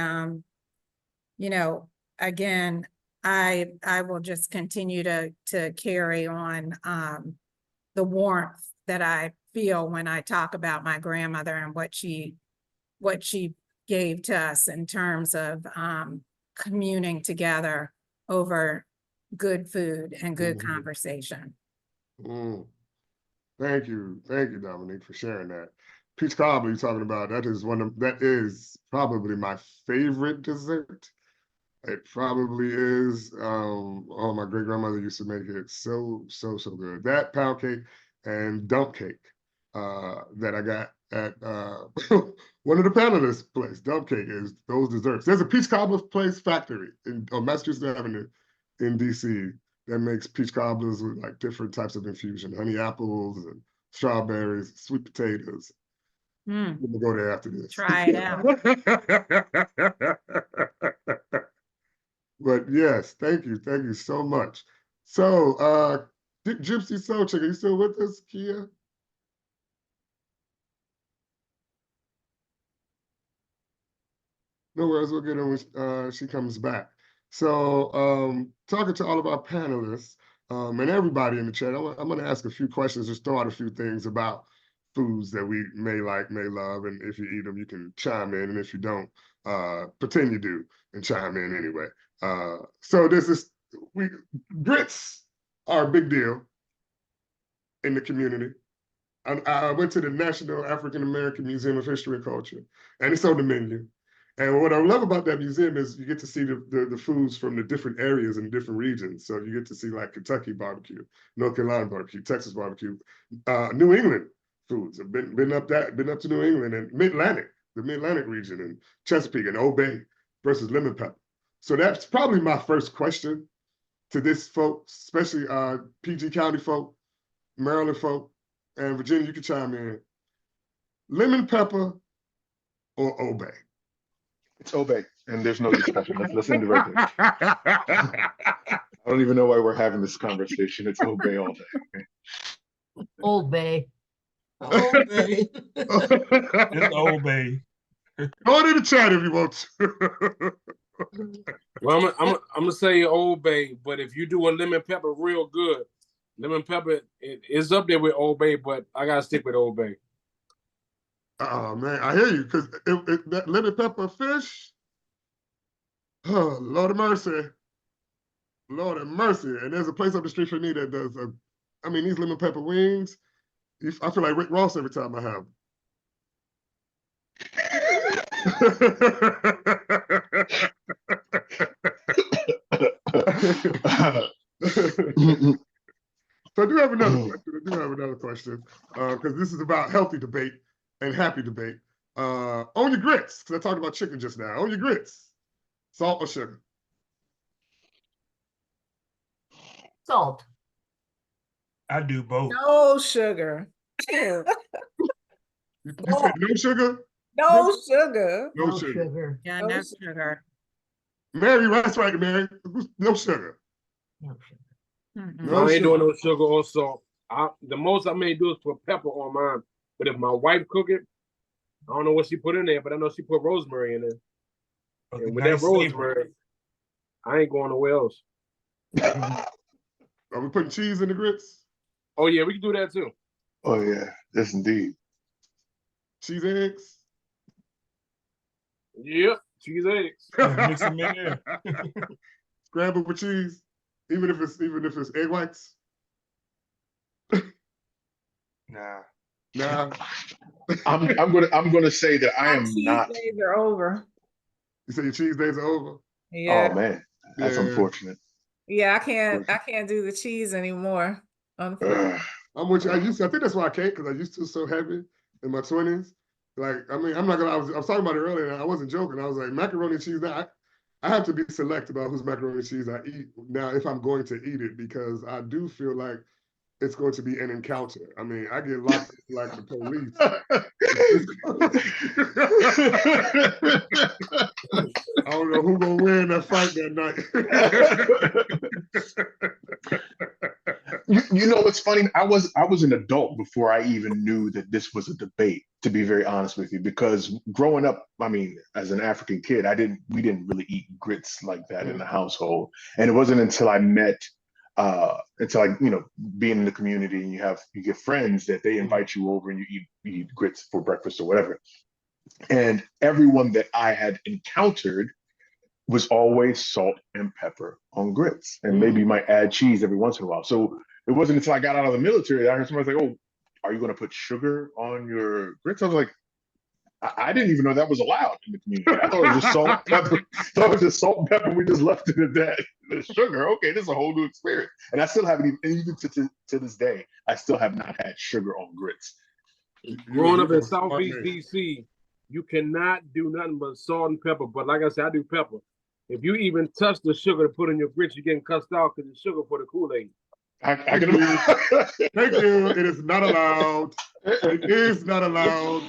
again, I will just continue to carry on the warmth that I feel when I talk about my grandmother and what she gave to us in terms of communing together over good food and good conversation. Thank you, Dominique, for sharing that. Peach cobbler you're talking about, that is probably my favorite dessert. It probably is. Oh, my great grandmother used to make it so good. That pound cake and dump cake that I got at one of the panelists' place. Dump cake is those desserts. There's a peach cobbler place factory on Massachusetts Avenue in DC that makes peach cobblers with like different types of infusion, honey apples and strawberries, sweet potatoes. We'll go there after this. Try it out. But yes, thank you so much. So Gypsy Soul Chick, are you still with us, Kia? No worries, we'll get her when she comes back. So, talking to all of our panelists and everybody in the chat, I'm going to ask a few questions, just throw out a few things about foods that we may like, may love, and if you eat them, you can chime in, and if you don't, pretend you do and chime in anyway. So there's this, grits are a big deal in the community. I went to the National African American Museum of History and Culture, and it's on the menu. And what I love about that museum is you get to see the foods from the different areas and different regions. So you get to see like Kentucky barbecue, North Carolina barbecue, Texas barbecue, New England foods. I've been up to New England and Mid-Atlantic, the Mid-Atlantic region, and Chesapeake and Old Bay versus lemon pepper. So that's probably my first question to this folk, especially PG County folk, Maryland folk, and Virginia, you can chime in. Lemon pepper or Old Bay? It's Obey, and there's no discussion. Let's end it right there. I don't even know why we're having this conversation. It's Obey all day. Old Bay. Old Bay. It's Old Bay. Go in the chat if you want to. Well, I'm gonna say Old Bay, but if you do a lemon pepper real good, lemon pepper is up there with Old Bay, but I gotta stick with Old Bay. Oh man, I hear you, because that lemon pepper fish, oh Lord of mercy, Lord of mercy. And there's a place up the street from me that does, these lemon pepper wings. I feel like Rick Ross every time I have them. So I do have another question. Because this is about healthy debate and happy debate. On your grits, because I talked about chicken just now. On your grits, salt or sugar? Salt. I do both. No sugar. You said no sugar? No sugar. No sugar. Yeah, No no sugar. sugar. Mary, that's right, Mary. No sugar. No sugar. No I ain't sugar. doing no sugar or salt. The most I may do is put pepper on mine. But if my wife cook it, I don't know what she put in there, but I know she put rosemary in there. And with Nice that rosemary, I ain't going nowhere else. Are we putting cheese in the grits? Oh yeah, we can do that too. Oh yeah, yes indeed. Cheese eggs? Yep, cheese eggs. Mix them in there. Scrambled with cheese, even if it's egg whites. Nah. Nah. I'm gonna say that I am Cheese not. days are over. You say your cheese days are over? Yeah. Oh man, that's Yeah. unfortunate. Yeah, I can't do the cheese anymore. Unfortunately. I'm with you. I think that's why I can't, because I used to so heavy in my 20s. Like, I'm not gonna. I was talking about it earlier, and I wasn't joking. I was like, macaroni and cheese. Now I have to be select about whose macaroni and cheese I eat now if I'm going to eat it, because I do feel like it's going to be an encounter. I mean, I get locked up like the police. I don't know who's gonna win that fight that night. You know what's funny? I was an adult before I even knew that this was a debate, to be very honest with you, because growing up, as an African kid, we didn't really eat grits like that in the household. And it wasn't until I met being in the community and you get friends that they invite you over and you eat grits for breakfast or whatever. And everyone that I had encountered was always salt and pepper on grits, and maybe you might add cheese every once in a while. So it wasn't until I got out of the military that I heard somebody like, "Oh, are you going to put sugar on your grits?" I was like, I didn't even know that was allowed in the community. I thought it was just salt and pepper. I thought it was just salt and pepper. We just left it at that. The sugar, okay, this is a whole new experience. And I still haven't even to this day, I still have not had sugar on grits. Growing up in Southeast DC, you cannot do nothing but salt and pepper. But like I said, I do pepper. If you even touch the sugar to put in your grits, you're getting cussed out because it's sugar for the Kool-Aid. Thank you. It is not allowed. It is not allowed.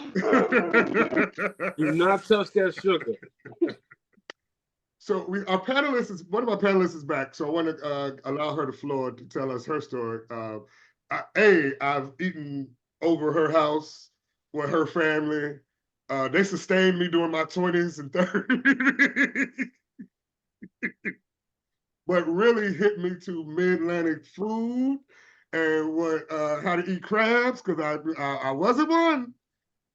Do not touch that sugar. So one of our panelists is back. So I want to allow her the floor to tell us her story. I've eaten over her house with her family They sustained me during my 20s and 30s. What really hit me to mid-Atlantic food and what how to eat crabs, because I wasn't one.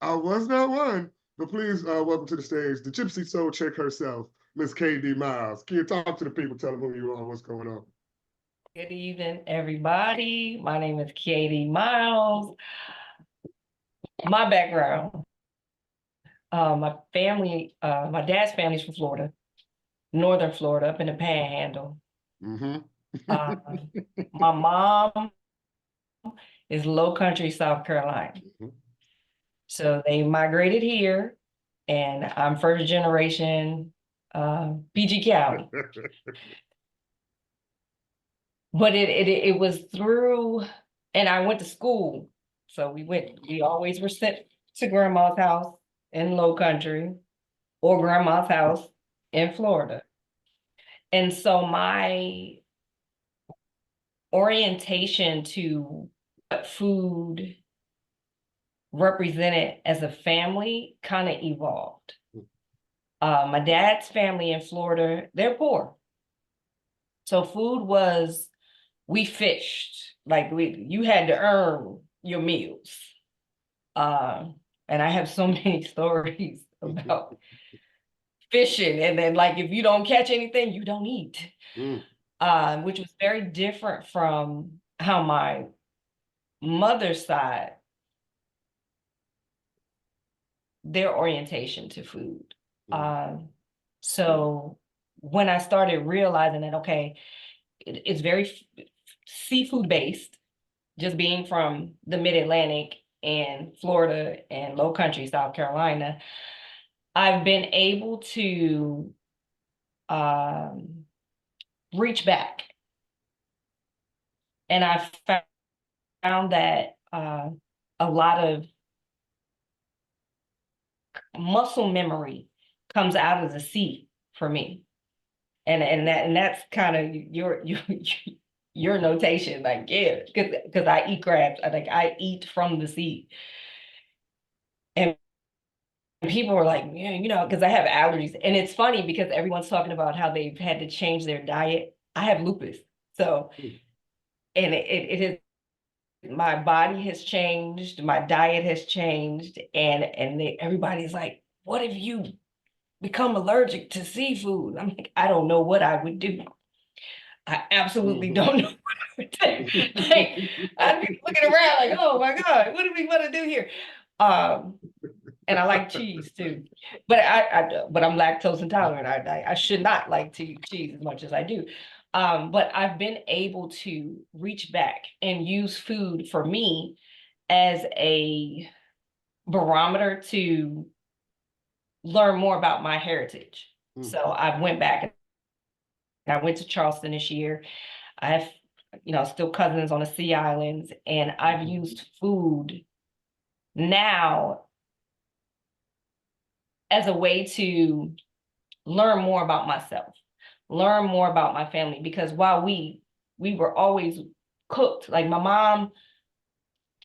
I was not one. But please welcome to the stage the Gypsy Soul Chick herself, Miss KD Myles. Can you talk to the people, tell them who you are, what's going on? Good evening, everybody. My name is KD Myles. My background, my family, my dad's family's from Florida, Northern Florida, up in the Panhandle. My mom is Low Country, South Carolina. So they migrated here, and I'm first generation PG County. But it was through, and I went to school. So we always were sent to grandma's house in Low Country or grandma's house in Florida. And so my orientation to what food represented as a family kind of evolved. My dad's family in Florida, they're poor. So food was, we fished, like you had to earn your meals. And I have so many stories about fishing, and then like if you don't catch anything, you don't eat. Which was very different from how my mother's side, their orientation to food. So when I started realizing that, okay, it's very seafood based, just being from the mid-Atlantic and Florida and Low Country, South Carolina, I've been able to reach back. And I found that a lot of muscle memory comes out of the sea for me. And that's kind of your notation, like, yeah, because I eat crabs. I eat from the sea. And people were like, yeah, because I have allergies. And it's funny because everyone's talking about how they've had to change their diet. I have lupus. So, and it is, my body has changed, my diet has changed, and everybody's like, what if you become allergic to seafood? I'm like, I don't know what I would do. I absolutely don't know what I would do. Like, I'd be looking around like, oh my God, what do we want to do here? And I like cheese too, but but I'm lactose intolerant. I should not like cheese as much as I do. But I've been able to reach back and use food for me as a barometer to learn more about my heritage. So I went back and I went to Charleston this year. I have, still cousins on the Sea Islands, and I've used food now as a way to learn more about myself, learn more about my family, because while we were always cooked, like my mom,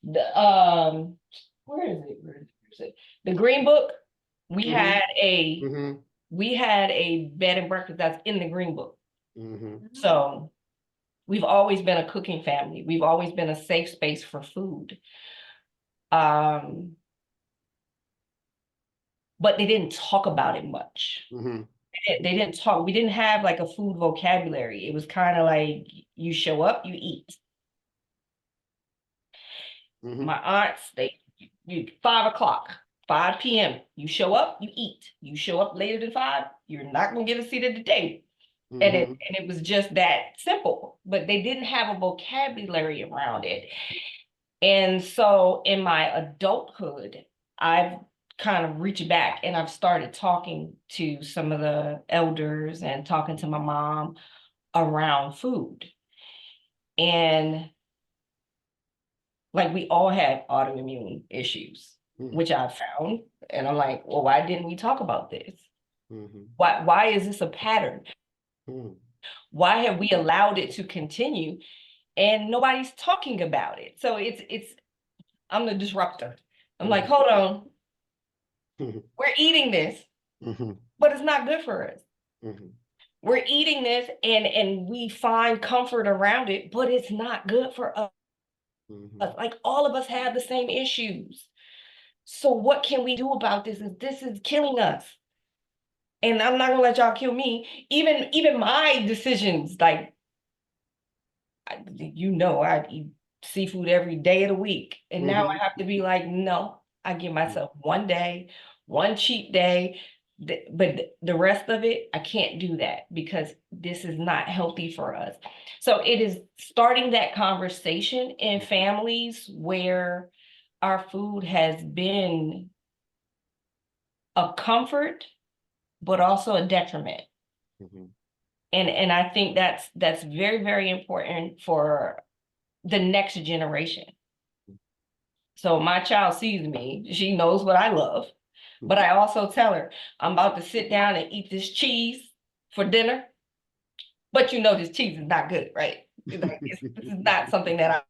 where is it? The Green Book, we had a bed and breakfast that's in the Green Book. So we've always been a cooking family. We've always been a safe space for food. But they didn't talk about it much. They didn't talk. We didn't have like a food vocabulary. It was kind of like you show up, you eat. My aunts, you 5 o'clock, 5 p.m. You show up, you eat. You show up later than 5, you're not gonna get a seat at the table. And it was just that simple. But they didn't have a vocabulary around it. And so in my adulthood, I've kind of reached back and I've started talking to some of the elders and talking to my mom around food. And like we all have autoimmune issues, which I found. And I'm like, well, why didn't we talk about this? Why is this a pattern? Why have we allowed it to continue and nobody's talking about it? So it's I'm the disruptor. I'm like, hold on. We're eating this, Mhm. but it's not good for us. Mhm. We're eating this and we find comfort around it, but it's not good for us. Mhm. Like all of us have the same issues. So what can we do about this? This is killing us. And I'm not gonna let y'all kill me. Even my decisions, like I eat seafood every day of the week. And now I have to be like, no, I give myself one day, one cheat day. But the rest of it, I can't do that because this is not healthy for us. So it is starting that conversation in families where our food has been a comfort, but also a detriment. Mhm. And I think that's very, very important for the next generation. So my child sees me, she knows what I love, but I also tell her, I'm about to sit down and eat this cheese for dinner, but this cheese is not good, right? Like, this is not something that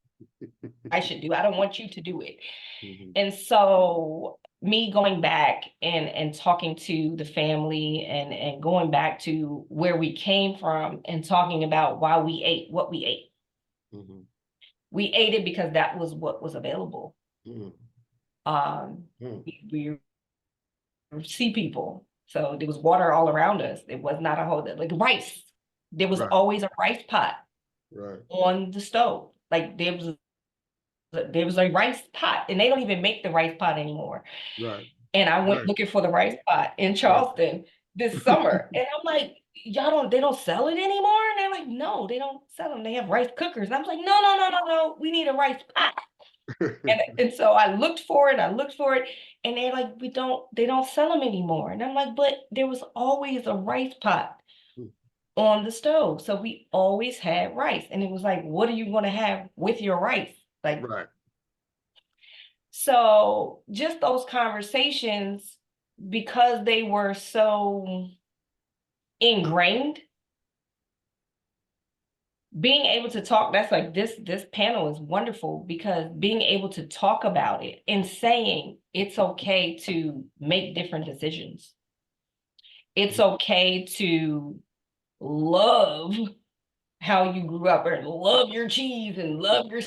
I should do. I don't want you to do it. Mhm. And so me going back and talking to the family and going back to where we came from and talking about why we ate what we ate. Mhm. We ate it because that was what was available. Mhm. We sea people. So there was water all around us. It was not a whole, like rice. There was Right. always a rice pot Right. on the stove. Like there was a rice pot, and they don't even make the rice pot anymore. Right. And I went Right. looking for the rice pot in Charleston this summer. And I'm like, they don't sell it anymore? And they're like, no, they don't sell them. They have rice cookers. And I'm like, no, we need a rice pot. And so I looked for it, and they're like, they don't sell them anymore. And I'm like, but there was always a rice pot on the stove. So we always had rice. And it was like, what are you going to have with your rice? Like, Right. so just those conversations, because they were so ingrained, being able to talk, that's like this panel is wonderful because being able to talk about it and saying it's okay to make different decisions. It's okay to love how you grew up and love your cheese and love your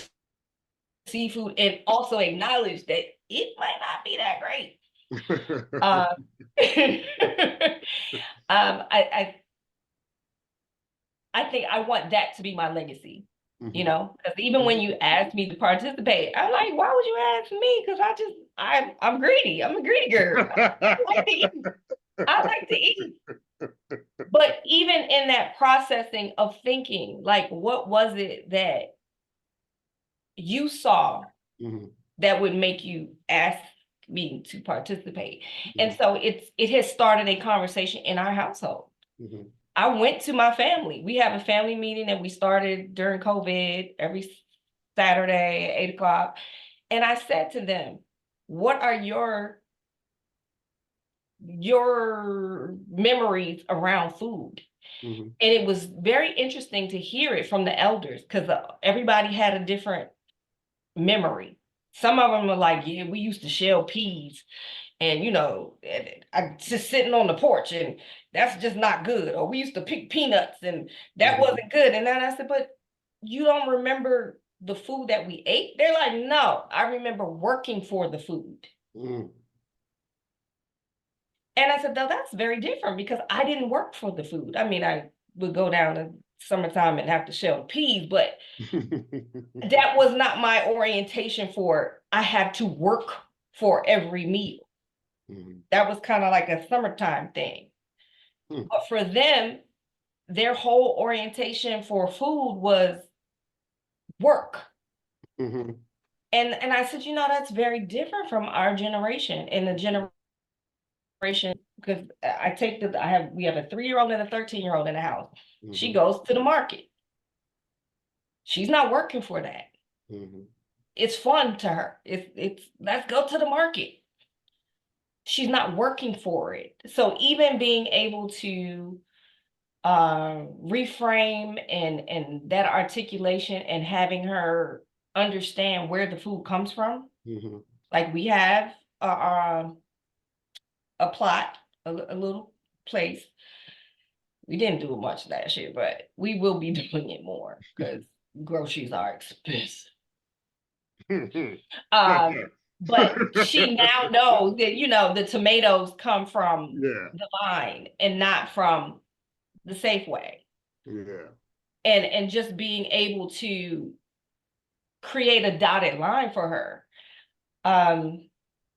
seafood and also acknowledge that it might not be that great. I think I want that to be my legacy, because even when you asked me to participate, I'm like, why would you ask me? Because I'm greedy. I'm a greedy girl. I like to eat. I like to eat. But even in that processing of thinking, like, what was it that you saw that would make you ask me to participate? And so it has started a conversation in our household. I went to my family. We have a family meeting that we started during COVID every Saturday at 8:00. And I said to them, what are your memories around food? And it was very interesting to hear it from the elders because everybody had a different memory. Some of them were like, yeah, we used to shell peas. And I just sitting on the porch and that's just not good. Or we used to pick peanuts and that wasn't good. And then I said, but you don't remember the food that we ate? They're like, no, I remember working for the food. And I said, no, that's very different because I didn't work for the food. I mean, I would go down in summertime and have to shell peas, but that was not my orientation for I had to work for every meal. That was kind of like a summertime thing. But for them, their whole orientation for food was work. And I said, that's very different from our generation and the generation, because we have a 3-year-old and a 13-year-old in the house. She goes to the market. She's not working for that. It's fun to her. It's let's go to the market. She's not working for it. So even being able to reframe and that articulation and having her understand where the food comes from. Like we have a plot, a little place. We didn't do much last year, but we will be doing it more because groceries are expensive. But she now knows that, you know, the tomatoes come from the line and not from the Safeway. Yeah. And just being able to create a dotted line for her.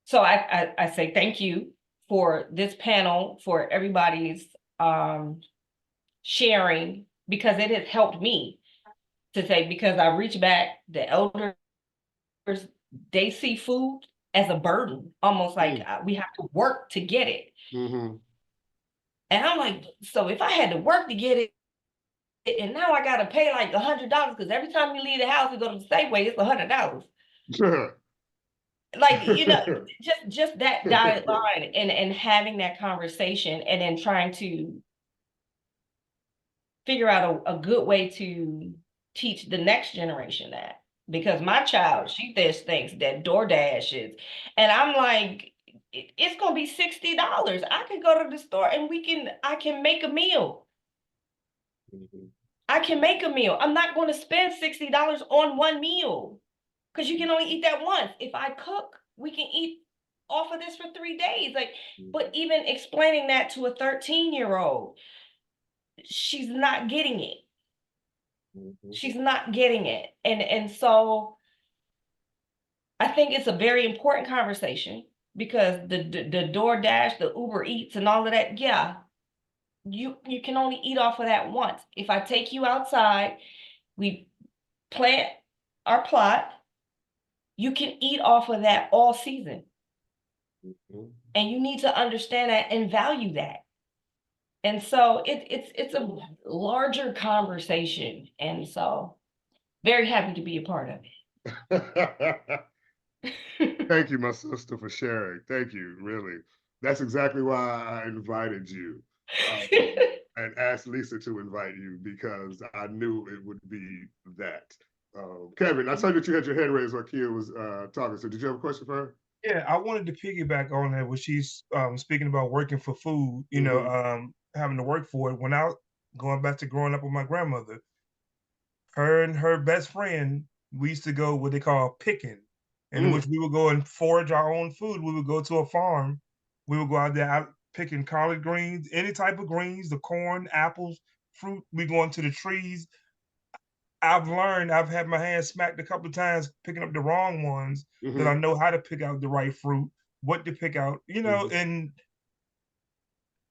So I say thank you for this panel, for everybody's sharing, because it has helped me to say, because I reach back, the elders, they see food as a burden, almost like we have to work to get it. Mm-hmm. And I'm like, so if I had to work to get it, and now I gotta pay like $100, because every time we leave the house, we go to the Safeway, it's $100. Like, you know, just that dotted line and having that conversation, and then trying to figure out a good way to teach the next generation that. Because my child, she just thinks that DoorDash is, and I'm like, it's gonna be $60. I can go to the store and I can make a meal. I can make a meal. I'm not going to spend $60 on one meal, because you can only eat that once. If I cook, we can eat off of this for 3 days. Like, but even explaining that to a 13-year-old, she's not getting it. She's not getting it. And so I think it's a very important conversation, because the DoorDash, the Uber Eats and all of that, yeah, you can only eat off of that once. If I take you outside, we plant our plot, you can eat off of that all season. And you need to understand that and value that. And so it's a larger conversation. And so very happy to be a part of it. Thank you, my sister, for sharing. Thank you, really. That's exactly why I invited you and asked Lisa to invite you, because I knew it would be that. Kevin, I saw that you had your hand raised while Kia was talking. So did you have a question for her? Yeah, I wanted to piggyback on that when she's speaking about working for food, you know, having to work for it. When I going back to growing up with my grandmother, her and her best friend, we used to go what they call picking, in which we would go and forage our own food. We would go to a farm. We would go out there out picking collard greens, any type of greens, the corn, apples, fruit. We go into the trees. I've learned, I've had my hands smacked a couple of times picking up the wrong ones, that I know how to pick out the right fruit, what to pick out, you know, and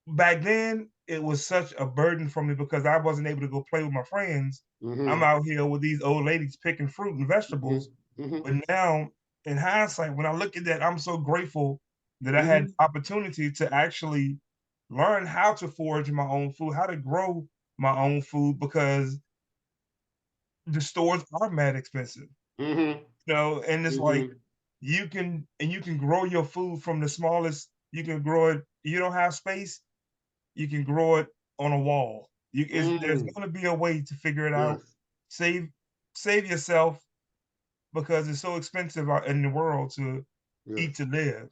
back then it was such a burden for me because I wasn't able to go play with my friends. I'm out here with these old ladies picking fruit and vegetables. But now, in hindsight, when I look at that, I'm so grateful that I had the opportunity to actually learn how to forage my own food, how to grow my own food, because the stores are mad expensive. You know, and it's like you can grow your food from the smallest. You can grow it. You don't have space, you can grow it on a wall. There's going to be a way to figure it out. Save yourself, because it's so expensive out in the world to eat to live,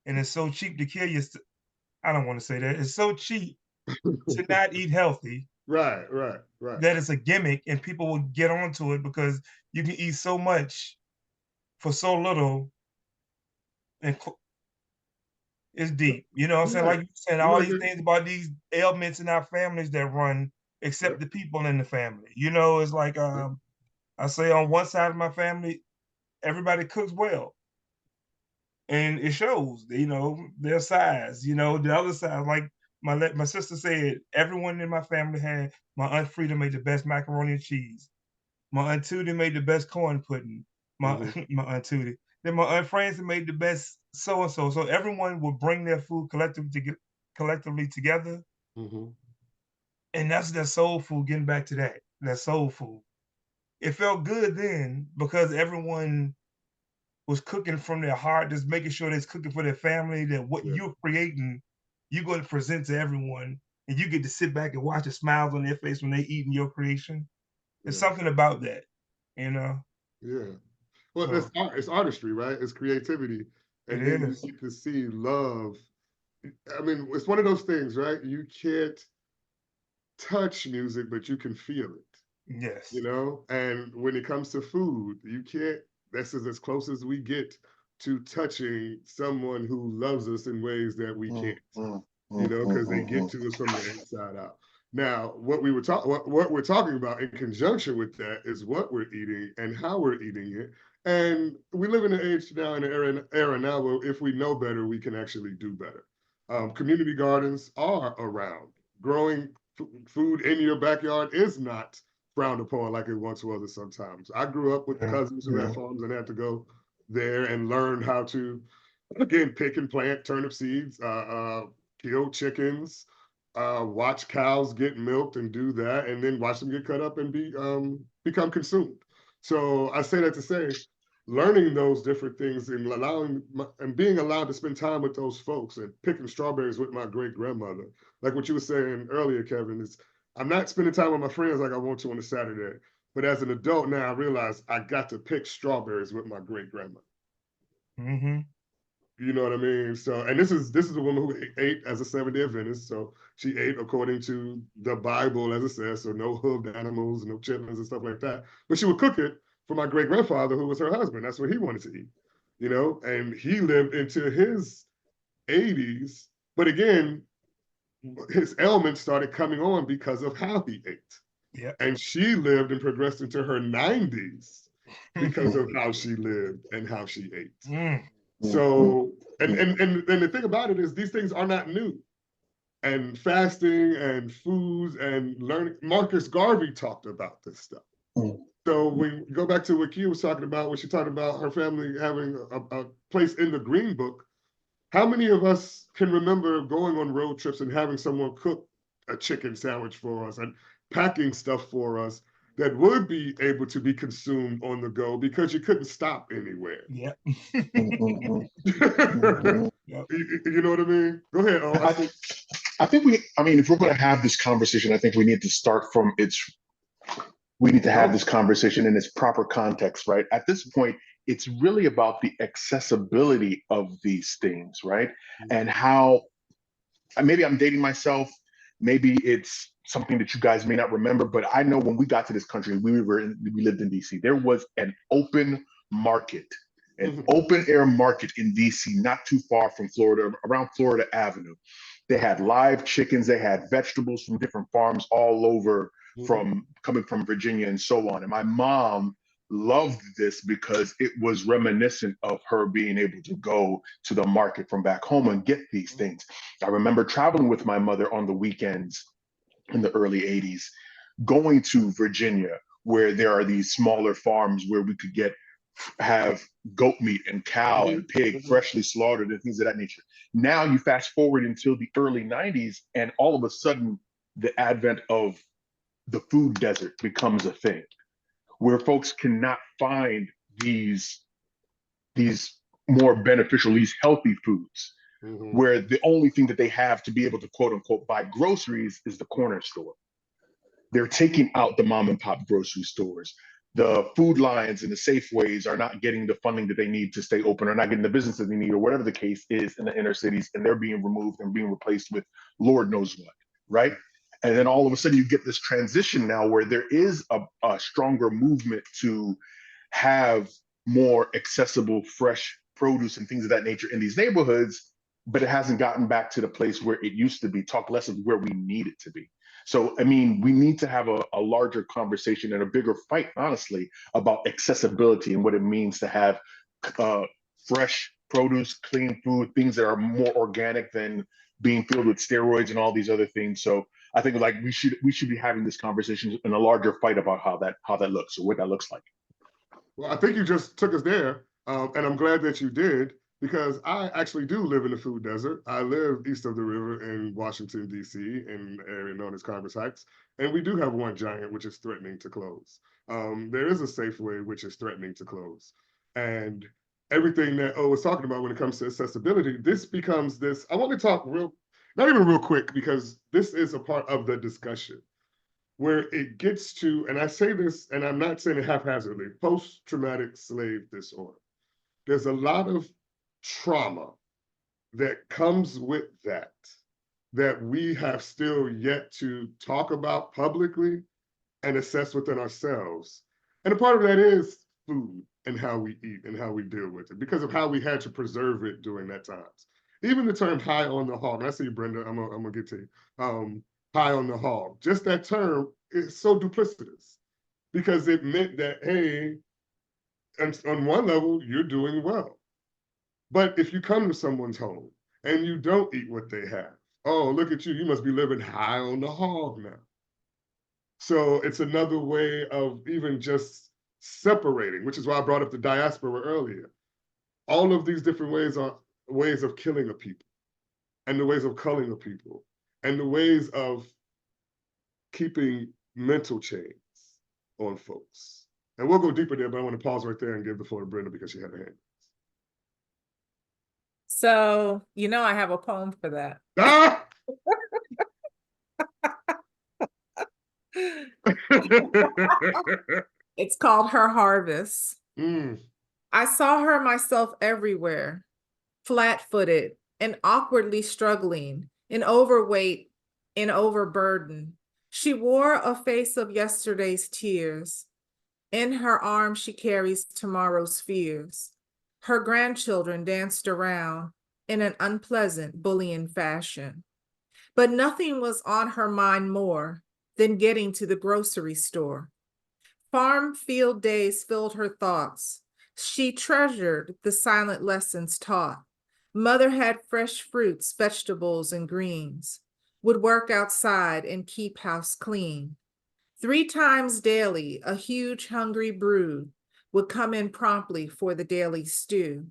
and it's so cheap to kill you. I don't want to say that. It's so cheap to not eat healthy. Right. That it's a gimmick, and people will get onto it because you can eat so much for so little, and it's deep. You know what I'm saying? Like you said, all these things about these ailments in our families that run, except the people in the family. You know, it's like I say on one side of my family, everybody cooks well. And it shows, you know, their size. You know, the other side, like my sister said, everyone in my family had, my Aunt Frida made the best macaroni and cheese. My Aunt Tootie made the best corn pudding. My Aunt Tootie. Then my Aunt Frances made the best so-and-so. So everyone would bring their food collectively together. And that's their soul food, getting back to that soul food. It felt good then because everyone was cooking from their heart, just making sure they're cooking for their family, that what you're creating, you're going to present to everyone, and you get to sit back and watch the smiles on their face when they're eating your creation. There's something about that, you know? Yeah. Well, it's art, it's artistry, right? It's creativity. And then you get to see love I mean, it's one of those things, right? You can't touch music, but you can feel it, Yes. you know? And when it comes to food, you can't, this is as close as we get to touching someone who loves us in ways that we can't, you know, because they get to us from the inside out. Now, what what we're talking about in conjunction with that is what we're eating and how we're eating it. And we live in an age now, in an era now where if we know better, we can actually do better. Community gardens are around. Growing food in your backyard is not frowned upon like it once was sometimes. I grew up with cousins who had farms and had to go there and learn how to, again, pick and plant turnip seeds, kill chickens, watch cows get milked and do that, and then watch them get cut up and become consumed. So I say that to say, learning those different things and and being allowed to spend time with those folks and picking strawberries with my great grandmother, like what you were saying earlier, Kevin, is I'm not spending time with my friends like I want to on a Saturday, but as an adult now, I realize I got to pick strawberries with my great grandmother. Mm-hmm. You know what I mean? So, and this is a woman who ate as a Seventh-day Adventist. So she ate according to the Bible, as it says. So no hoofed animals, no chitlins and stuff like that. But she would cook it for my great grandfather, who was her husband. That's what he wanted to eat. You know, and he lived into his 80s. But again, his ailments started coming on because of how he ate. Yeah. And she lived and progressed into her 90s because of how she lived and how she ate. So, and the thing about it is these things are not new. And fasting and foods and learning, Marcus Garvey talked about this stuff. So when you go back to what Kia was talking about, when she talked about her family having a place in the Green Book, how many of us can remember going on road trips and having someone cook a chicken sandwich for us and packing stuff for us that would be able to be consumed on the go because you couldn't stop anywhere? Yeah. You know what I mean? Go ahead. I think I mean, if we're going to have this conversation, I think we need to start from we need to have this conversation in its proper context, right? At this point, it's really about the accessibility of these things, right? And how, maybe I'm dating myself, maybe it's something that you guys may not remember, but I know when we got to this country, we lived in DC, there was an open market, an open air market in DC, not too far from Florida, around Florida Avenue. They had live chickens, they had vegetables from different farms all over, coming from Virginia and so on. And my mom loved this because it was reminiscent of her being able to go to the market from back home and get these things. I remember traveling with my mother on the weekends in the early 80s, going to Virginia, where there are these smaller farms where we could have goat meat and cow and pig freshly slaughtered and things of that nature. Now you fast forward until the early 90s, and all of a sudden the advent of the food desert becomes a thing, where folks cannot find these more beneficial, these healthy foods, where the only thing that they have to be able to quote unquote buy groceries is the corner store. They're taking out the mom and pop grocery stores. The food lines and the Safeways are not getting the funding that they need to stay open, or not getting the businesses they need, or whatever the case is in the inner cities, and they're being removed and being replaced with Lord knows what, right? And then all of a sudden you get this transition now where there is a stronger movement to have more accessible, fresh produce and things of that nature in these neighborhoods, but it hasn't gotten back to the place where it used to be, talk less of where we need it to be. So, I mean, we need to have a larger conversation and a bigger fight, honestly, about accessibility and what it means to have fresh produce, clean food, things that are more organic than being filled with steroids and all these other things. So I think like we should be having this conversation in a larger fight about how that looks, or what that looks like. Well, I think you just took us there, and I'm glad that you did, because I actually do live in the food desert. I live east of the river in Washington, D.C., in an area known as Congress Heights, and we do have one giant which is threatening to close. There is a Safeway which is threatening to close. And everything that O was talking about when it comes to accessibility, this becomes this. I want to talk not even real quick, because this is a part of the discussion where it gets to, and I say this, and I'm not saying it haphazardly, post-traumatic slave disorder. There's a lot of trauma that comes with that we have still yet to talk about publicly and assess within ourselves. And a part of that is food and how we eat and how we deal with it because of how we had to preserve it during that times. Even the term high on the hog, and I see you, Brenda, I'm gonna get to you. High on the hog, just that term is so duplicitous because it meant that, hey, on one level, you're doing well. But if you come to someone's home and you don't eat what they have, oh, look at you, you must be living high on the hog now. So it's another way of even just separating, which is why I brought up the diaspora earlier. All of these different ways are ways of killing a people, and the ways of culling a people, and the ways of keeping mental chains on folks. And we'll go deeper there, but I want to pause right there and give the floor to Brenda because she had her hand. So, I have a poem for that. Ah! It's called Her Harvest. Mm. I saw her myself everywhere, flat-footed and awkwardly struggling, in overweight and overburden. She wore a face of yesterday's tears. In her arms she carries tomorrow's fears. Her grandchildren danced around in an unpleasant bullying fashion. But nothing was on her mind more than getting to the grocery store. Farm field days filled her thoughts. She treasured the silent lessons taught. Mother had fresh fruits, vegetables, and greens, would work outside and keep house clean. 3 times daily, a huge hungry brood would come in promptly for the daily stew.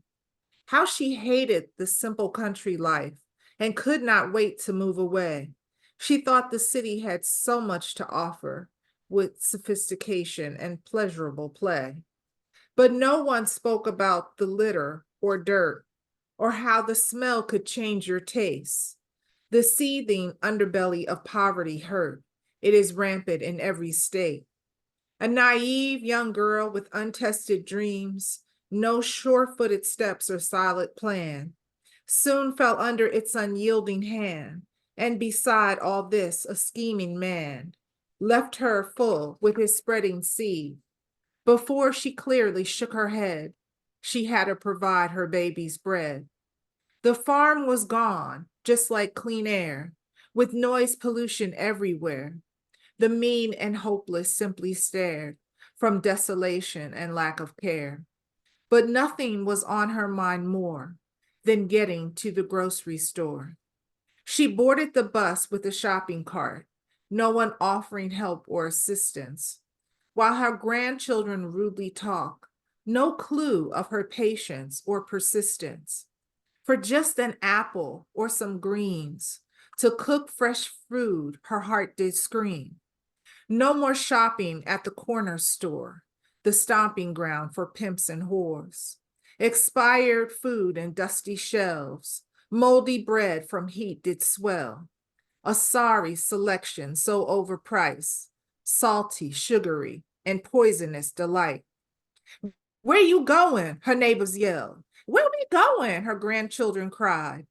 How she hated the simple country life and could not wait to move away. She thought the city had so much to offer with sophistication and pleasurable play. But no one spoke about the litter or dirt or how the smell could change your taste. The seething underbelly of poverty hurt. It is rampant in every state. A naive young girl with untested dreams, no sure-footed steps or solid plan, soon fell under its unyielding hand, and beside all this, a scheming man left her full with his spreading seed. Before she clearly shook her head, she had to provide her baby's bread. The farm was gone, just like clean air, with noise pollution everywhere. The mean and hopeless simply stared from desolation and lack of care. But nothing was on her mind more than getting to the grocery store. She boarded the bus with a shopping cart, no one offering help or assistance, while her grandchildren rudely talk, no clue of her patience or persistence. For just an apple or some greens, to cook fresh food, her heart did scream. No more shopping at the corner store, the stomping ground for pimps and whores. Expired food and dusty shelves, moldy bread from heat did swell. A sorry selection so overpriced, salty, sugary, and poisonous delight. Where you going? Her neighbors yelled. Where we going? Her grandchildren cried.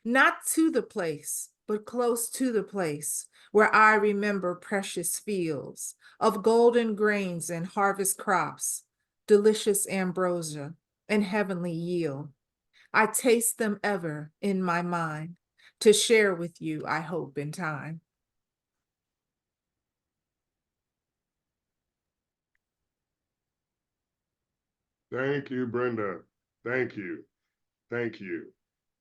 Not to the place, but close to the place where I remember precious fields of golden grains and harvest crops, delicious ambrosia and heavenly yield. I taste them ever in my mind to share with you, I hope, in time. Thank you, Brenda. Thank you. Thank you.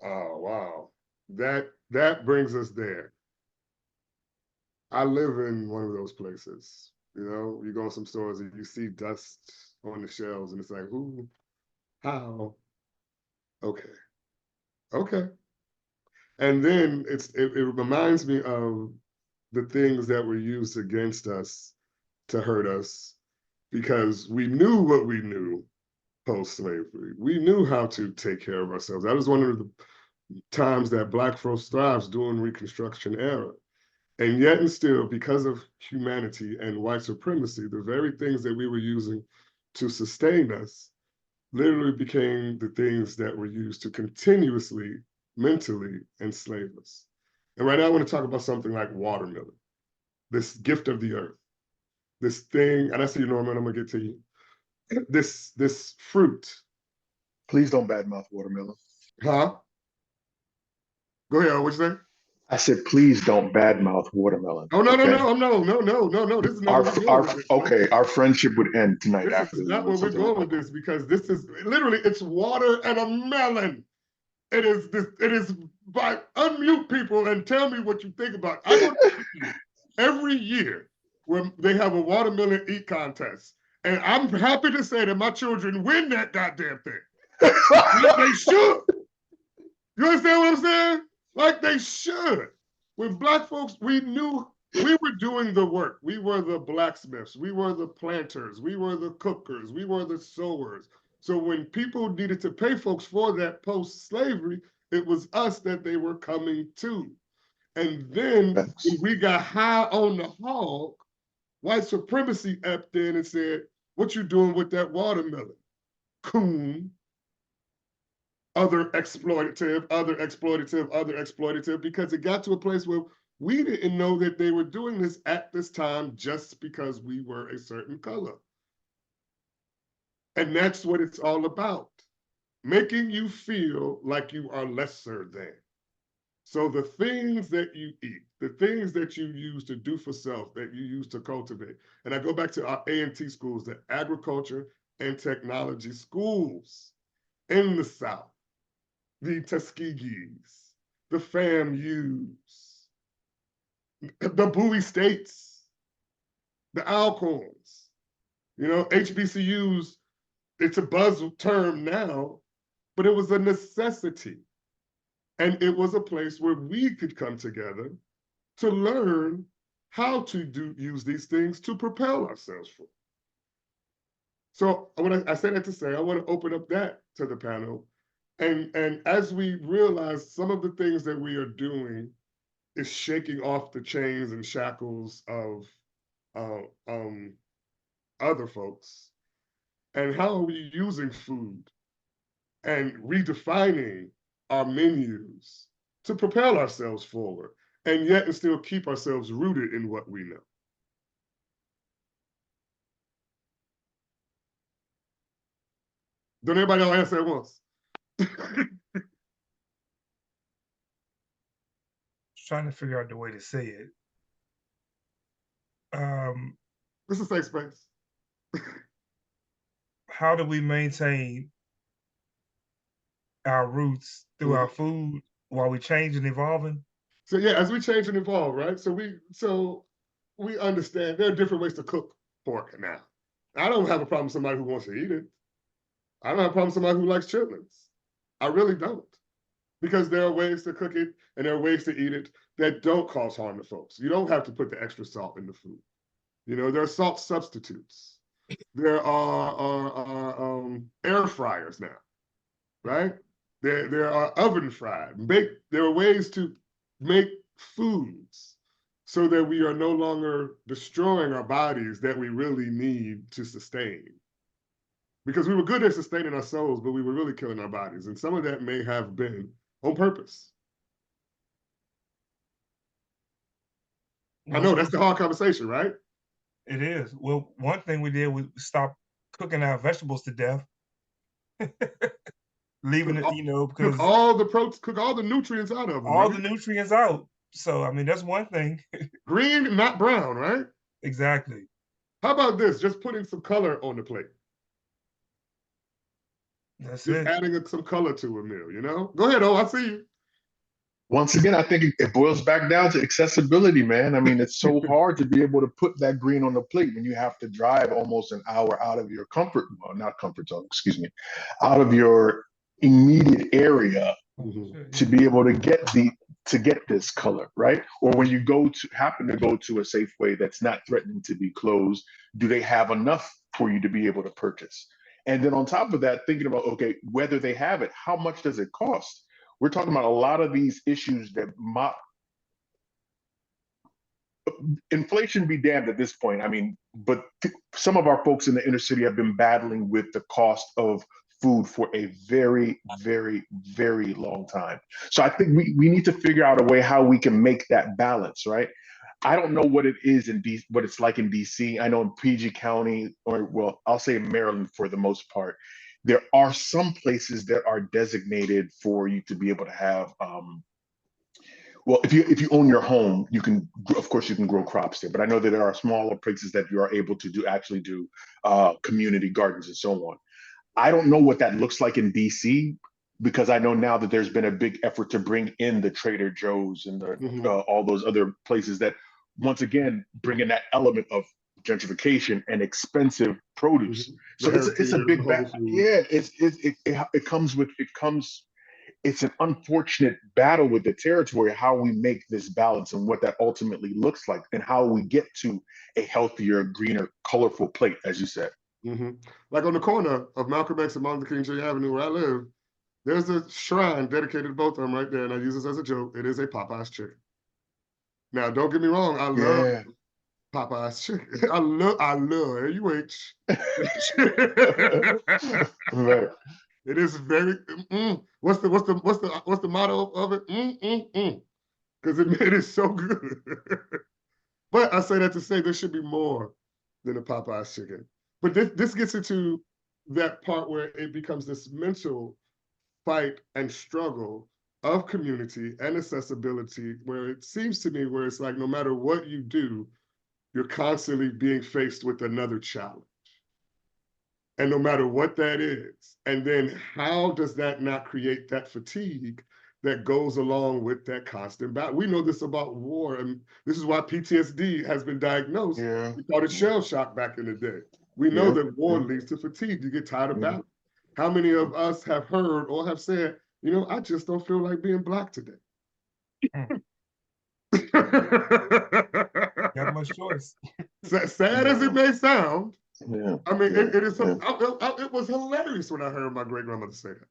Oh, wow. That brings us there. I live in one of those places. You go in some stores and you see dust on the shelves and it's like, ooh, how? Okay. Okay. And then it reminds me of the things that were used against us to hurt us because we knew what we knew post-slavery. We knew how to take care of ourselves. That was one of the times that Black folks thrived during Reconstruction era. And yet and still, because of humanity and white supremacy, the very things that we were using to sustain us literally became the things that were used to continuously mentally enslave us. And right now I want to talk about something like watermelon, this gift of the earth, this thing, and I see you, Norman, I'm gonna get to you. This fruit. Please don't badmouth watermelon. Huh? Go ahead, what you say? I said, please don't badmouth watermelon. Oh, no, okay? no. This is not where we're going with this. Okay, our friendship would end tonight This after is not where we're something going like with this, because this is literally, it's water and a melon. It is by unmute people and tell me what you think about it. I go to every year when they have a watermelon eat contest. And I'm happy to say that my children win that goddamn thing. Like they should. You understand what I'm saying? Like they should. When Black folks, we knew we were doing the work. We were the blacksmiths. We were the planters. We were the cookers. We were the sewers. So when people needed to pay folks for that post-slavery, it was us that they were coming to. And then when we got high on the hog, white supremacy upped in and said, what you doing with that watermelon? Coon. Other exploitative, because it got to a place where we didn't know that they were doing this at this time just because we were a certain color. And that's what it's all about. Making you feel like you are lesser than. So the things that you eat, the things that you use to do for self, that you use to cultivate. And I go back to our A&T schools, the agriculture and technology schools in the South, the Tuskegees, the FAMUs, the Bowie States, the Alcorns, you know, HBCUs, it's a buzz term now, but it was a necessity. And it was a place where we could come together to learn how to use these things to propel ourselves forward. So when I say that to say, I want to open up that to the panel. And as we realize some of the things that we are doing is shaking off the chains and shackles of other folks, and how are we using food and redefining our menus to propel ourselves forward, and yet and still keep ourselves rooted in what we know. Don't everybody all answer at once? Trying to figure out the way to say it. This is a safe space. How do we maintain our roots through our food while we change and evolving? So yeah, as we change and evolve, right? So we understand there are different ways to cook pork now. I don't have a problem with somebody who wants to eat it. I don't have a problem with somebody who likes chitlins. I really don't. Because there are ways to cook it and there are ways to eat it that don't cause harm to folks. You don't have to put the extra salt in the food. You know, there are salt substitutes. There are air fryers now, right? There are oven fried. There are ways to make foods so that we are no longer destroying our bodies that we really need to sustain. Because we were good at sustaining our souls, but we were really killing our bodies. And some of that may have been on purpose. I know that's the hard conversation, right? It is. Well, one thing we did was stop cooking our vegetables to death. Leaving it, you know, because cook all the nutrients out of them. All the nutrients out. So I mean, that's one thing. Green, not brown, right? Exactly. How about this? Just putting some color on the plate. That's just it. Adding some color to a meal, you know? Go ahead, I see you. Once again, I think it boils back down to accessibility, man. I mean, it's so hard to be able to put that green on the plate when you have to drive almost an hour out of your comfort, well, not comfort zone, excuse me, out of your immediate area to be able to get this color, right? Or when you happen to go to a Safeway that's not threatening to be closed, do they have enough for you to be able to purchase? And then on top of that, thinking about, okay, whether they have it, how much does it cost? We're talking about a lot of these issues that inflation be damned at this point. I mean, but some of our folks in the inner city have been battling with the cost of food for a very, very, very long time. So I think we need to figure out a way how we can make that balance, right? I don't know what it is in DC, what it's like in DC. I know in PG County, or well, I'll say Maryland for the most part, there are some places that are designated for you to be able to have well, if you own your home, you can, of course, you can grow crops there. But I know that there are smaller places that you are able to do community gardens and so on. I don't know what that looks like in DC, because I know now that there's been a big effort to bring in the Trader Joe's and all those other places that, once again, bring in that element of gentrification and expensive produce. So it's a big yeah. It's an unfortunate battle with the territory, how we make this balance and what that ultimately looks like, and how we get to a healthier, greener, colorful plate, as you said. Like on the corner of Malcolm X and Martin Luther King Jr. Avenue, where I live, there's a shrine dedicated to both of them right there, and I use this as a joke. It is a Popeye's chicken. Now, don't get me wrong, I love Popeye's chicken. I love AUH. Right. It is very. What's the motto of it? Because it is so good. But I say that to say there should be more than a Popeye's chicken. But this gets into that part where it becomes this mental fight and struggle of community and accessibility, where it seems to me where it's like no matter what you do, you're constantly being faced with another challenge. And no matter what that is, and then how does that not create that fatigue that goes along with that constant battle? We know this about war, and this is why PTSD has been diagnosed. We called it shell shock back in the day. We know that war leads to fatigue. You get tired of battle. How many of us have heard or have said, you know, I just don't feel like being Black today? Got much choice. Sad as it may sound, I mean, it is. It was hilarious when I heard my great grandmother say that.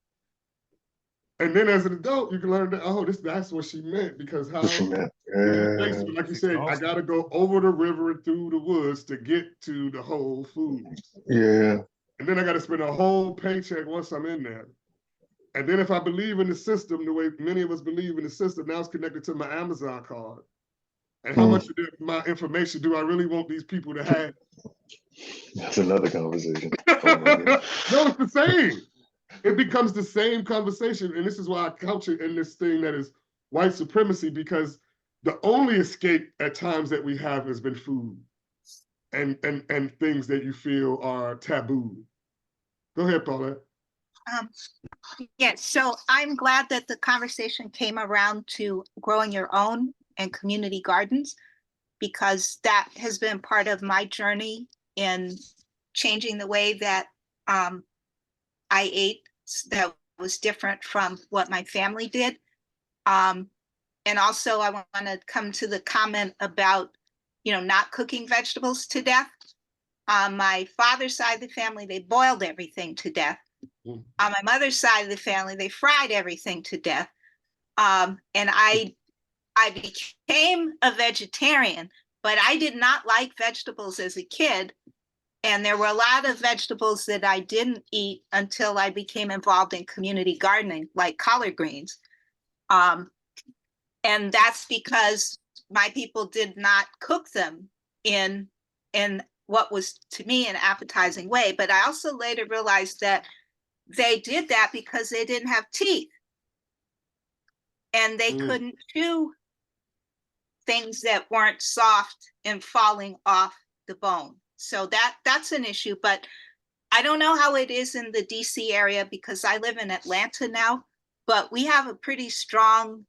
And then as an adult, you can learn that, oh, that's what she meant, because how, like you said, I got to go over the river and through the woods to get to the Whole Foods. And then I got to spend a whole paycheck once I'm in there. And then if I believe in the system, the way many of us believe in the system, now it's connected to my Amazon card. And how much of my information do I really want these people to have? That's another conversation. No, it's the same. It becomes the same conversation. And this is why I couch it in this thing that is white supremacy, because the only escape at times that we have has been food and things that you feel are taboo. Go ahead, Paulette. Yes, so I'm glad that the conversation came around to growing your own and community gardens, because that has been part of my journey in changing the way that I ate that was different from what my family did. And also I want to come to the comment about, you know, not cooking vegetables to death. On my father's side of the family, they boiled everything to death. On my mother's side of the family, they fried everything to death. And I became a vegetarian, but I did not like vegetables as a kid. And there were a lot of vegetables that I didn't eat until I became involved in community gardening, like collard greens. And that's because my people did not cook them in what was, to me, an appetizing way. But I also later realized that they did that because they didn't have teeth. And they couldn't chew things that weren't soft and falling off the bone. So that's an issue, but I don't know how it is in the DC area because I live in Atlanta now, but we have a pretty strong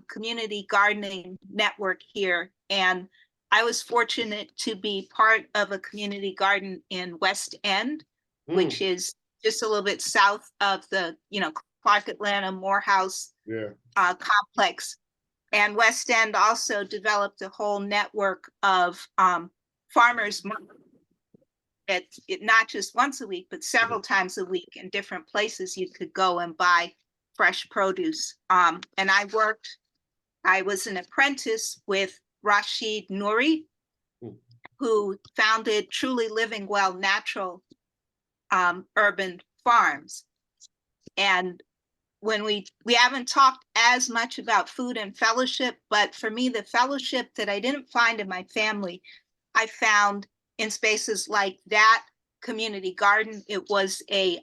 community gardening network here. And I was fortunate to be part of a community garden in West End, which is just a little bit south of the, you know, Clark Atlanta Morehouse complex. And West End also developed a whole network of farmers markets. It not just once a week, but several times a week in different places you could go and buy fresh produce. And I was an apprentice with Rashid Nouri, who founded Truly Living Well Natural urban farms. And when we haven't talked as much about food and fellowship, but for me, the fellowship that I didn't find in my family, I found in spaces like that community garden. It was a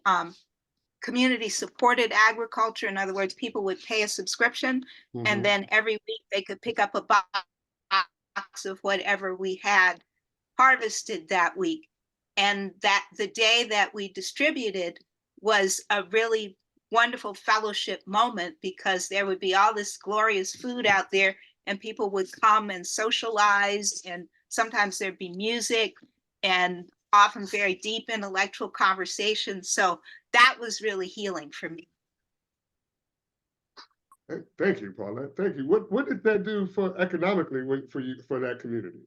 community supported agriculture. In other words, people would pay a subscription, and then every week they could pick up a box of whatever we had harvested that week. And that the day that we distributed was a really wonderful fellowship moment, because there would be all this glorious food out there and people would come and socialize, and sometimes there'd be music and often very deep intellectual conversations. So that was really healing for me. Thank you, Paulette. Thank you. What did that do for economically for you, for that community?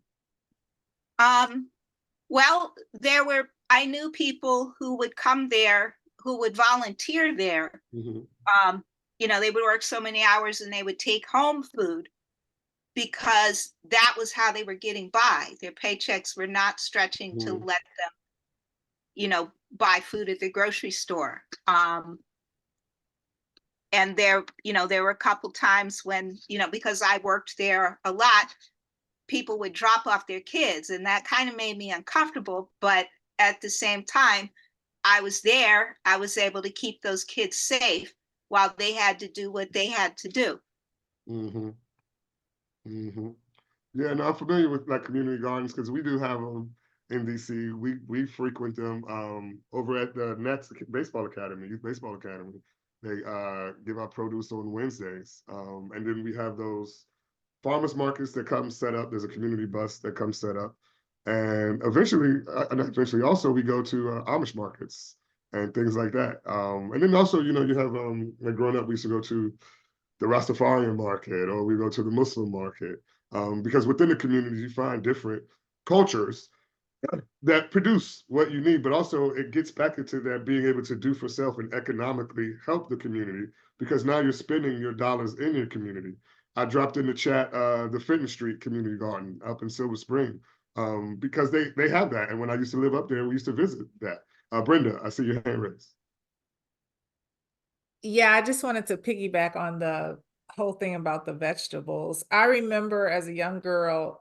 Well, I knew people who would come there, who would volunteer there. You know, they would work so many hours and they would take home food, because that was how they were getting by. Their paychecks were not stretching to let them, you know, buy food at the grocery store. And there, you know, there were a couple times when, you know, because I worked there a lot, people would drop off their kids, and that kind of made me uncomfortable. But at the same time, I was there, I was able to keep those kids safe while they had to do what they had to do. Yeah, no, I'm familiar with like community gardens, because we do have them in DC. We frequent them over at the Nets Baseball Academy, Youth Baseball Academy. They give out produce on Wednesdays, and then we have those farmers markets that come set up. There's a community bus that comes set up, and eventually also we go to Amish markets and things like that. And then also, you know, you have like growing up, we used to go to the Rastafarian market, or we go to the Muslim market, because within the community you find different cultures that produce what you need, but also it gets back into that being able to do for self and economically help the community, because now you're spending your dollars in your community. I dropped in the chat the Fenton Street Community Garden up in Silver Spring, because they have that. And when I used to live up there, we used to visit that. Brenda, I see your hand raised. Yeah, I just wanted to piggyback on the whole thing about the vegetables. I remember as a young girl,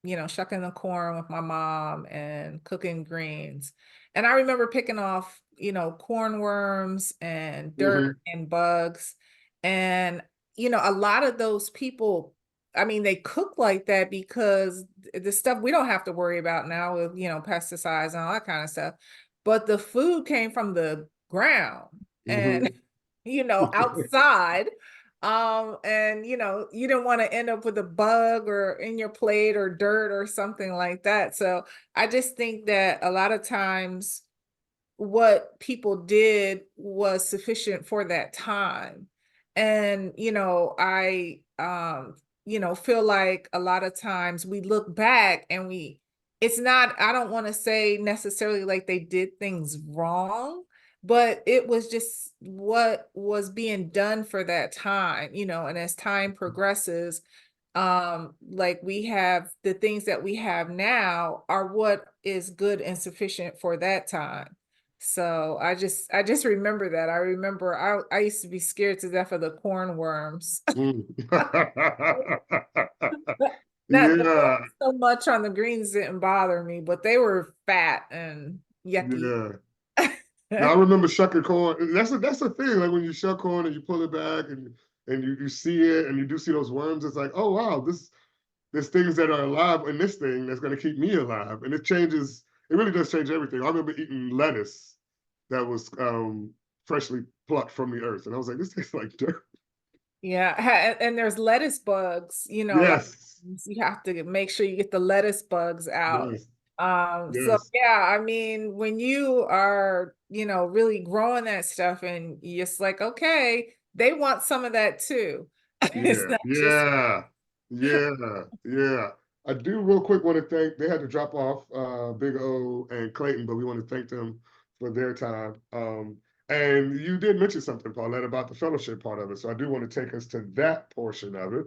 you know, shucking the corn with my mom and cooking greens. And I remember picking off, you know, cornworms and dirt and bugs. And, you know, a lot of those people, I mean, they cook like that because the stuff we don't have to worry about now with, you know, pesticides and all that kind of stuff. But the food came from the ground and, you know, outside. And you know, you didn't want to end up with a bug or in your plate or dirt or something like that. So I just think that a lot of times what people did was sufficient for that time. And, you know, I, you know, feel like a lot of times we look back and it's not, I don't want to say necessarily like they did things wrong, but it was just what was being done for that time, you know, and as time progresses, like we have the things that we have now are what is good and sufficient for that time. So I just remember that. I remember I used to be scared to death of the corn worms. Not so much on the greens didn't bother me, but they were fat and yucky. Now, I remember shucking corn. That's the thing. Like when you shuck corn and you pull it back and you see it and you do see those worms, it's like, oh wow, there's things that are alive in this thing that's going to keep me alive. And it really does change everything. I remember eating lettuce that was freshly plucked from the earth. And I was like, this tastes like dirt. Yeah, and there's lettuce bugs, you know, yes. You have to make sure you get the lettuce bugs out. Yes. So yeah, I mean, when you are, you know, really growing that stuff and you're just like, okay, they want some of that too. Yeah. I do real quick want to thank, they had to drop off Big O and Clayton, but we want to thank them for their time. And you did mention something, Paulette, about the fellowship part of it. So I do want to take us to that portion of it.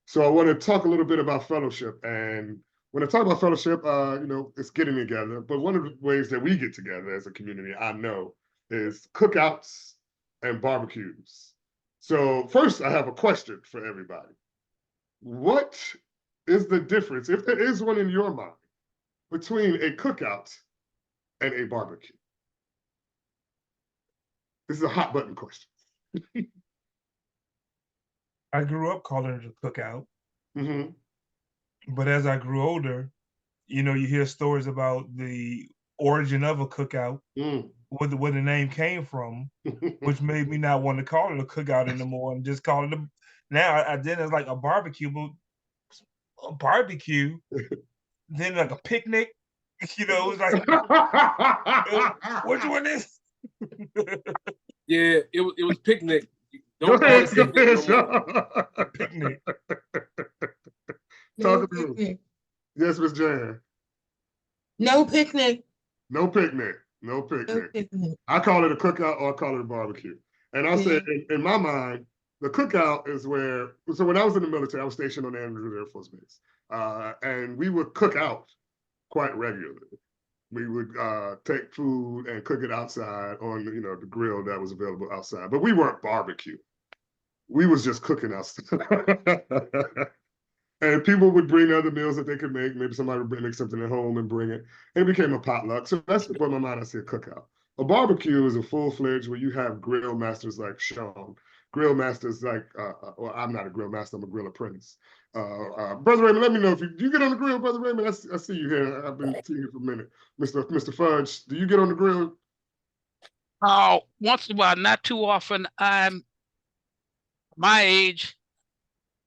So I want to talk a little bit about fellowship. And when I talk about fellowship, you know, it's getting together. But one of the ways that we get together as a community, I know, is cookouts and barbecues. So first, I have a question for everybody. What is the difference, if there is one in your mind, between a cookout and a barbecue? This is a hot button question. I grew up calling it a cookout, Mm-hmm. but as I grew older, you know, you hear stories about the origin of a cookout, where the name came from, which made me not want to call it a cookout anymore and just call it a. Now I did it like a barbecue, but a barbecue, then like a picnic. You know, it was like, which one is? Yeah, it was picnic. Go Don't call ahead, it picnic no more. Picnic. No Talk to me. picnic. Yes, Miss Jan. No picnic. No picnic. No No picnic. picnic. I call it a cookout or I call it a barbecue. And I'll say, in my mind, the cookout is where, so when I was in the military, I was stationed on Andrews Air Force Base. And we would cook out quite regularly. We would take food and cook it outside on, you know, the grill that was available outside. But we weren't barbecue. We was just cooking outside. And people would bring other meals that they could make. Maybe somebody would make something at home and bring it. And it became a potluck. So that's what in my mind I see a cookout. A barbecue is a full-fledged where you have grill masters like Seun, grill masters like, well, I'm not a grill master, I'm a grill apprentice. Brother Raymond, let me know if do you get on the grill, Brother Raymond? I see you here. I've been seeing you for a minute. Mr. Fudge, do you get on the grill? Oh, once in a while, not too often. I'm my age.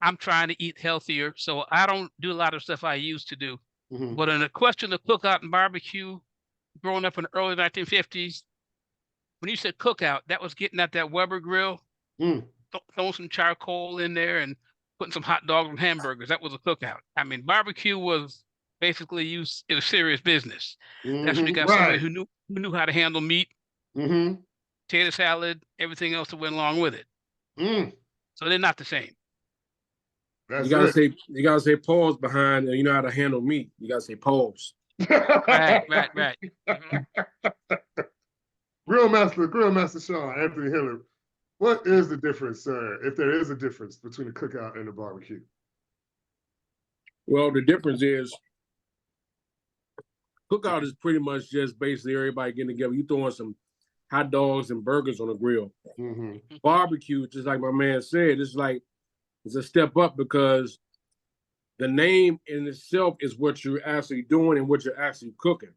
I'm trying to eat healthier, so I don't do a lot of stuff I used to do. Mm-hmm. But in the question of cookout and barbecue, growing up in the early 1950s, when you said cookout, that was getting at that Weber grill, throwing some charcoal in there and putting some hot dogs and hamburgers. That was a cookout. I mean, barbecue was basically used in a serious business. That's when you got somebody who knew how to handle meat, potato salad, everything else that went along with it. So they're not the same. That's you gotta say pause behind, and you know how to handle meat. You gotta say pause. Right. Grill Master Seun, Anthony Hilliard. What is the difference, sir, if there is a difference between a cookout and a barbecue? Well, the difference is cookout is pretty much just basically everybody getting together. You throwing some hot dogs and burgers on the grill. Barbecue, just like my man said, it's a step up because the name in itself is what you're actually doing and what you're actually cooking.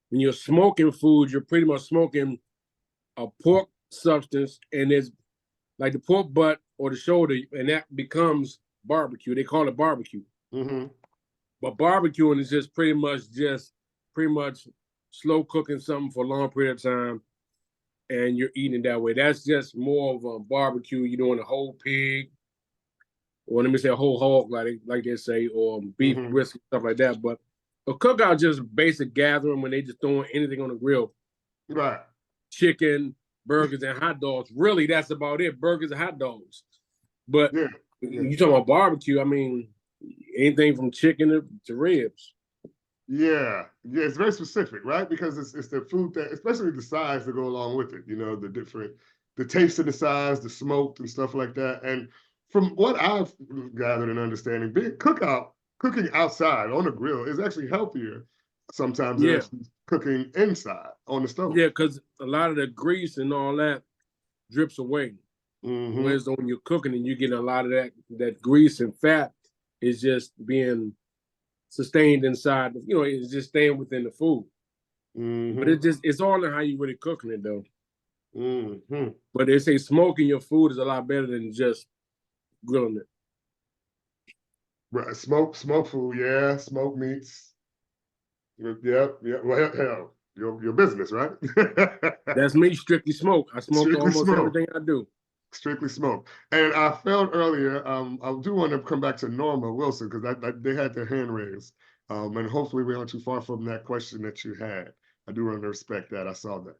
When you're smoking food, you're pretty much smoking a pork substance, and it's like the pork butt or the shoulder, and that becomes barbecue. They call it barbecue. But barbecuing is just pretty much slow cooking something for a long period of time, and you're eating it that way. That's just more of a barbecue. You're doing a whole pig, or let me say a whole hog, like they say, or beef brisket, stuff like that. But a cookout just basic gathering when they just throwing anything on the grill. Right. Chicken, burgers, and hot dogs. Really, that's about it. Burgers and hot dogs. But you talking about barbecue, I mean, anything from chicken to ribs. Yeah, it's very specific, right? Because it's the food that, especially the sides that go along with it, you know, the taste of the sides, the smoked and stuff like that. And from what I've gathered and understanding, cooking outside on the grill is actually healthier sometimes than actually cooking inside on the stove. Yeah, because a lot of the grease and all that drips away. Whereas when you're cooking and you get a lot of that grease and fat is just being sustained inside, you know, it's just staying within the food. But it's all in how you really cooking it though. But they say smoking your food is a lot better than just grilling it. Right, smoke food, smoked meats. Yeah. Well, hell, your business, right? That's me, strictly smoke. I smoke almost everything I do. Strictly smoke. And I felt earlier, I do want to come back to Norma Wilson because they had their hand raised. And hopefully we aren't too far from that question that you had. I do want to respect that. I saw that.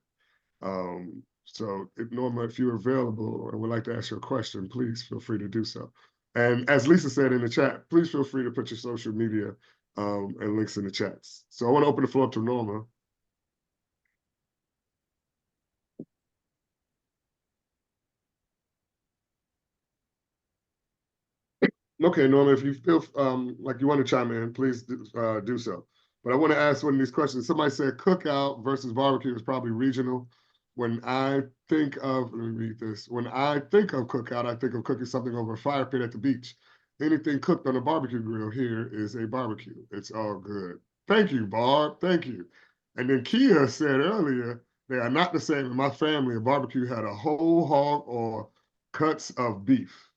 So Norma, if you're available and would like to ask your question, please feel free to do so. And as Lisa said in the chat, please feel free to put your social media and links in the chats. So I want to open the floor up to Norma. Okay, Norma, if you feel like you want to chime in, please do so. But I want to ask one of these questions. Somebody said cookout versus barbecue is probably regional. When I think of, let me read this. When I think of cookout, I think of cooking something over a fire pit at the beach. Anything cooked on a barbecue grill here is a barbecue. It's all good. Thank you, Barb. Thank you. And then Kia said earlier, they are not the same. In my family, a barbecue had a whole hog or cuts of beef.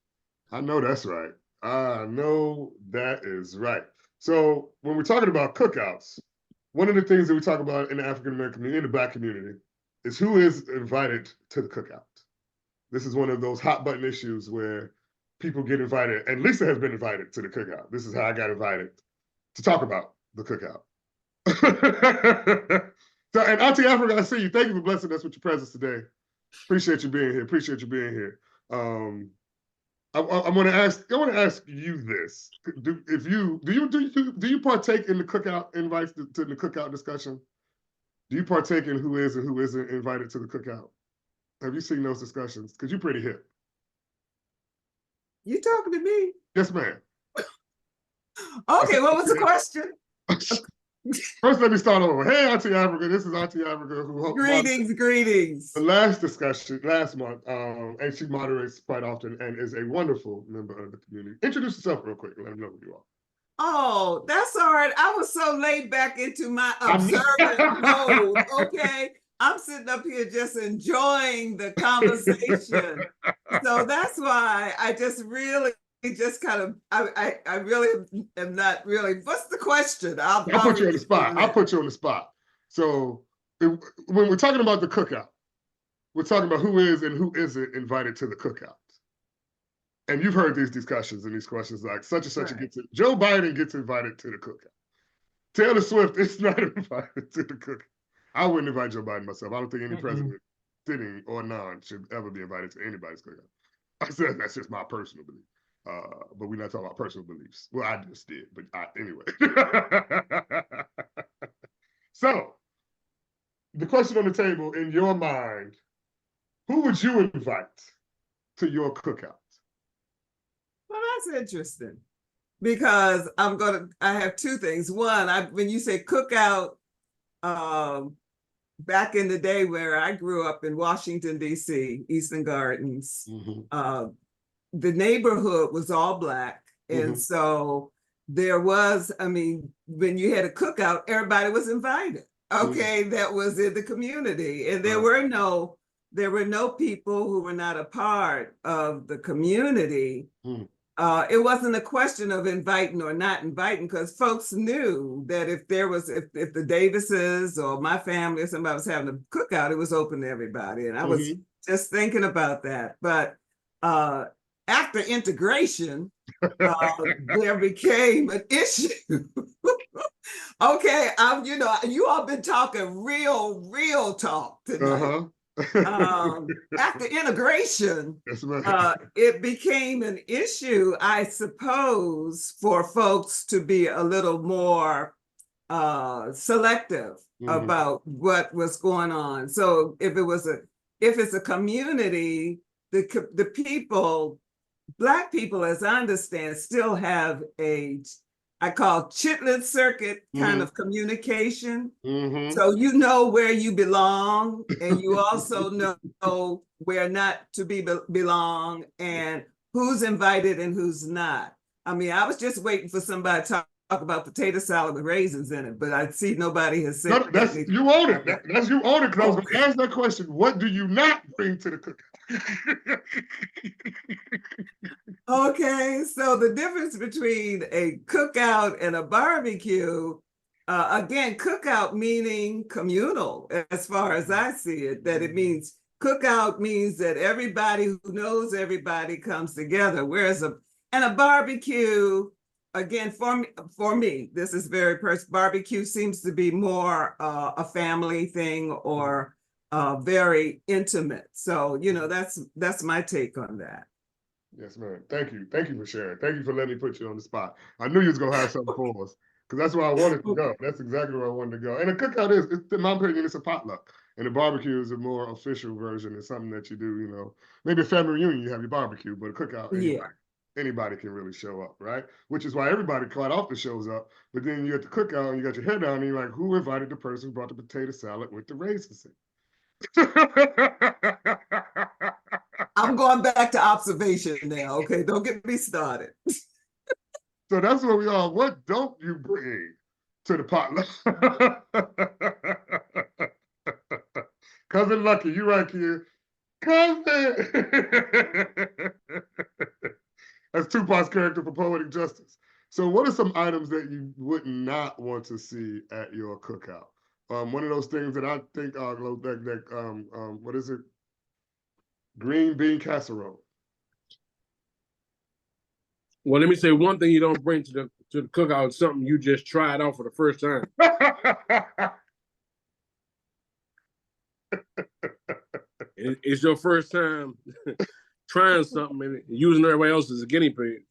I know that's right. I know that is right. So when we're talking about cookouts, one of the things that we talk about in the African American community, in the Black community, is who is invited to the cookout. This is one of those hot button issues where people get invited, and Lisa has been invited to the cookout. This is how I got invited to talk about the cookout. So, and Auntie Africa, I see you. Thank you for blessing us with your presence today. Appreciate you being here. Appreciate you being here. I want to ask you this: do you partake in the cookout invites to the cookout discussion? Do you partake in who is and who isn't invited to the cookout? Have you seen those discussions? Because you're pretty hip. You talking to me? Yes, ma'am. Okay, what was the question? First, let me start over. Hey, Auntie Africa. This is Auntie Africa. Greetings. The last discussion, last month, and she moderates quite often and is a wonderful member of the community. Introduce yourself real quick and let them know who you are. Oh, that's all right. I was so laid back into my observant mode. Okay. I'm sitting up here just enjoying the conversation. So that's why I just really I really am not really. What's the question? I'll put you on the spot. I'll put you on the spot. So when we're talking about the cookout, we're talking about who is and who isn't invited to the cookout. And you've heard these discussions and these questions like such and such gets it. Joe Biden gets invited to the cookout. Taylor Swift is not invited to the cookout. I wouldn't invite Joe Biden myself. I don't think any president, sitting or non, should ever be invited to anybody's cookout. I said that's just my personal belief. But we're not talking about personal beliefs. Well, I just did, but anyway. So, the question on the table, in your mind, who would you invite to your cookout? Well, that's interesting because I have two things. One, when you say cookout, back in the day where I grew up in Washington, D.C., Eastern Gardens, the neighborhood was all Black. And so there was, when you had a cookout, everybody was invited. Okay, that was in the community. And there were no people who were not a part of the community. It wasn't a question of inviting or not inviting, because folks knew that if the Davises or my family or somebody was having a cookout, it was open to everybody. And I was just thinking about that. But after integration, there became an issue. Okay, you all been talking real talk tonight. After integration, it became an issue, I suppose, for folks to be a little more selective about what was going on. So if it's a community, the people, Black people, as I understand, still have I call chitlin circuit kind of communication. So you know where you belong, and you also know where not to belong, and who's invited and who's not. I was just waiting for somebody to talk about potato salad with raisins in it, but I see nobody has said that. You own it. That's you own it, because I was going to ask that question. What do you not bring to the cookout? Okay, so the difference between a cookout and a barbecue, again, cookout meaning communal, as far as I see it, that it means cookout means that everybody who knows everybody comes together, whereas a barbecue, again, for me, this is very personal. Barbecue seems to be more a family thing or very intimate. So, that's my take on that. Yes, ma'am. Thank you. Thank you for sharing. Thank you for letting me put you on the spot. I knew you was going to have something for us, because that's where I wanted to go. That's exactly where I wanted to go. And a cookout in my opinion, it's a potluck. And a barbecue is a more official version. It's something that you do, maybe a family reunion, you have your barbecue, but a cookout, anybody can really show up, right? Which is why everybody quite often shows up. But then you at the cookout and you got your head down and you're like, who invited the person who brought the potato salad with the raisins in? I'm going back to observation now. Okay, don't get me started. So that's what we are. What don't you bring to the potluck? Cousin Lucky, you right here. Cousin. That's Tupac's character for Poetic Justice. So what are some items that you would not want to see at your cookout? One of those things that I think what is it? Green bean casserole. Well, let me say one thing you don't bring to the cookout is something you just tried out for the first time. It's your first time trying something and using everybody else as a guinea pig.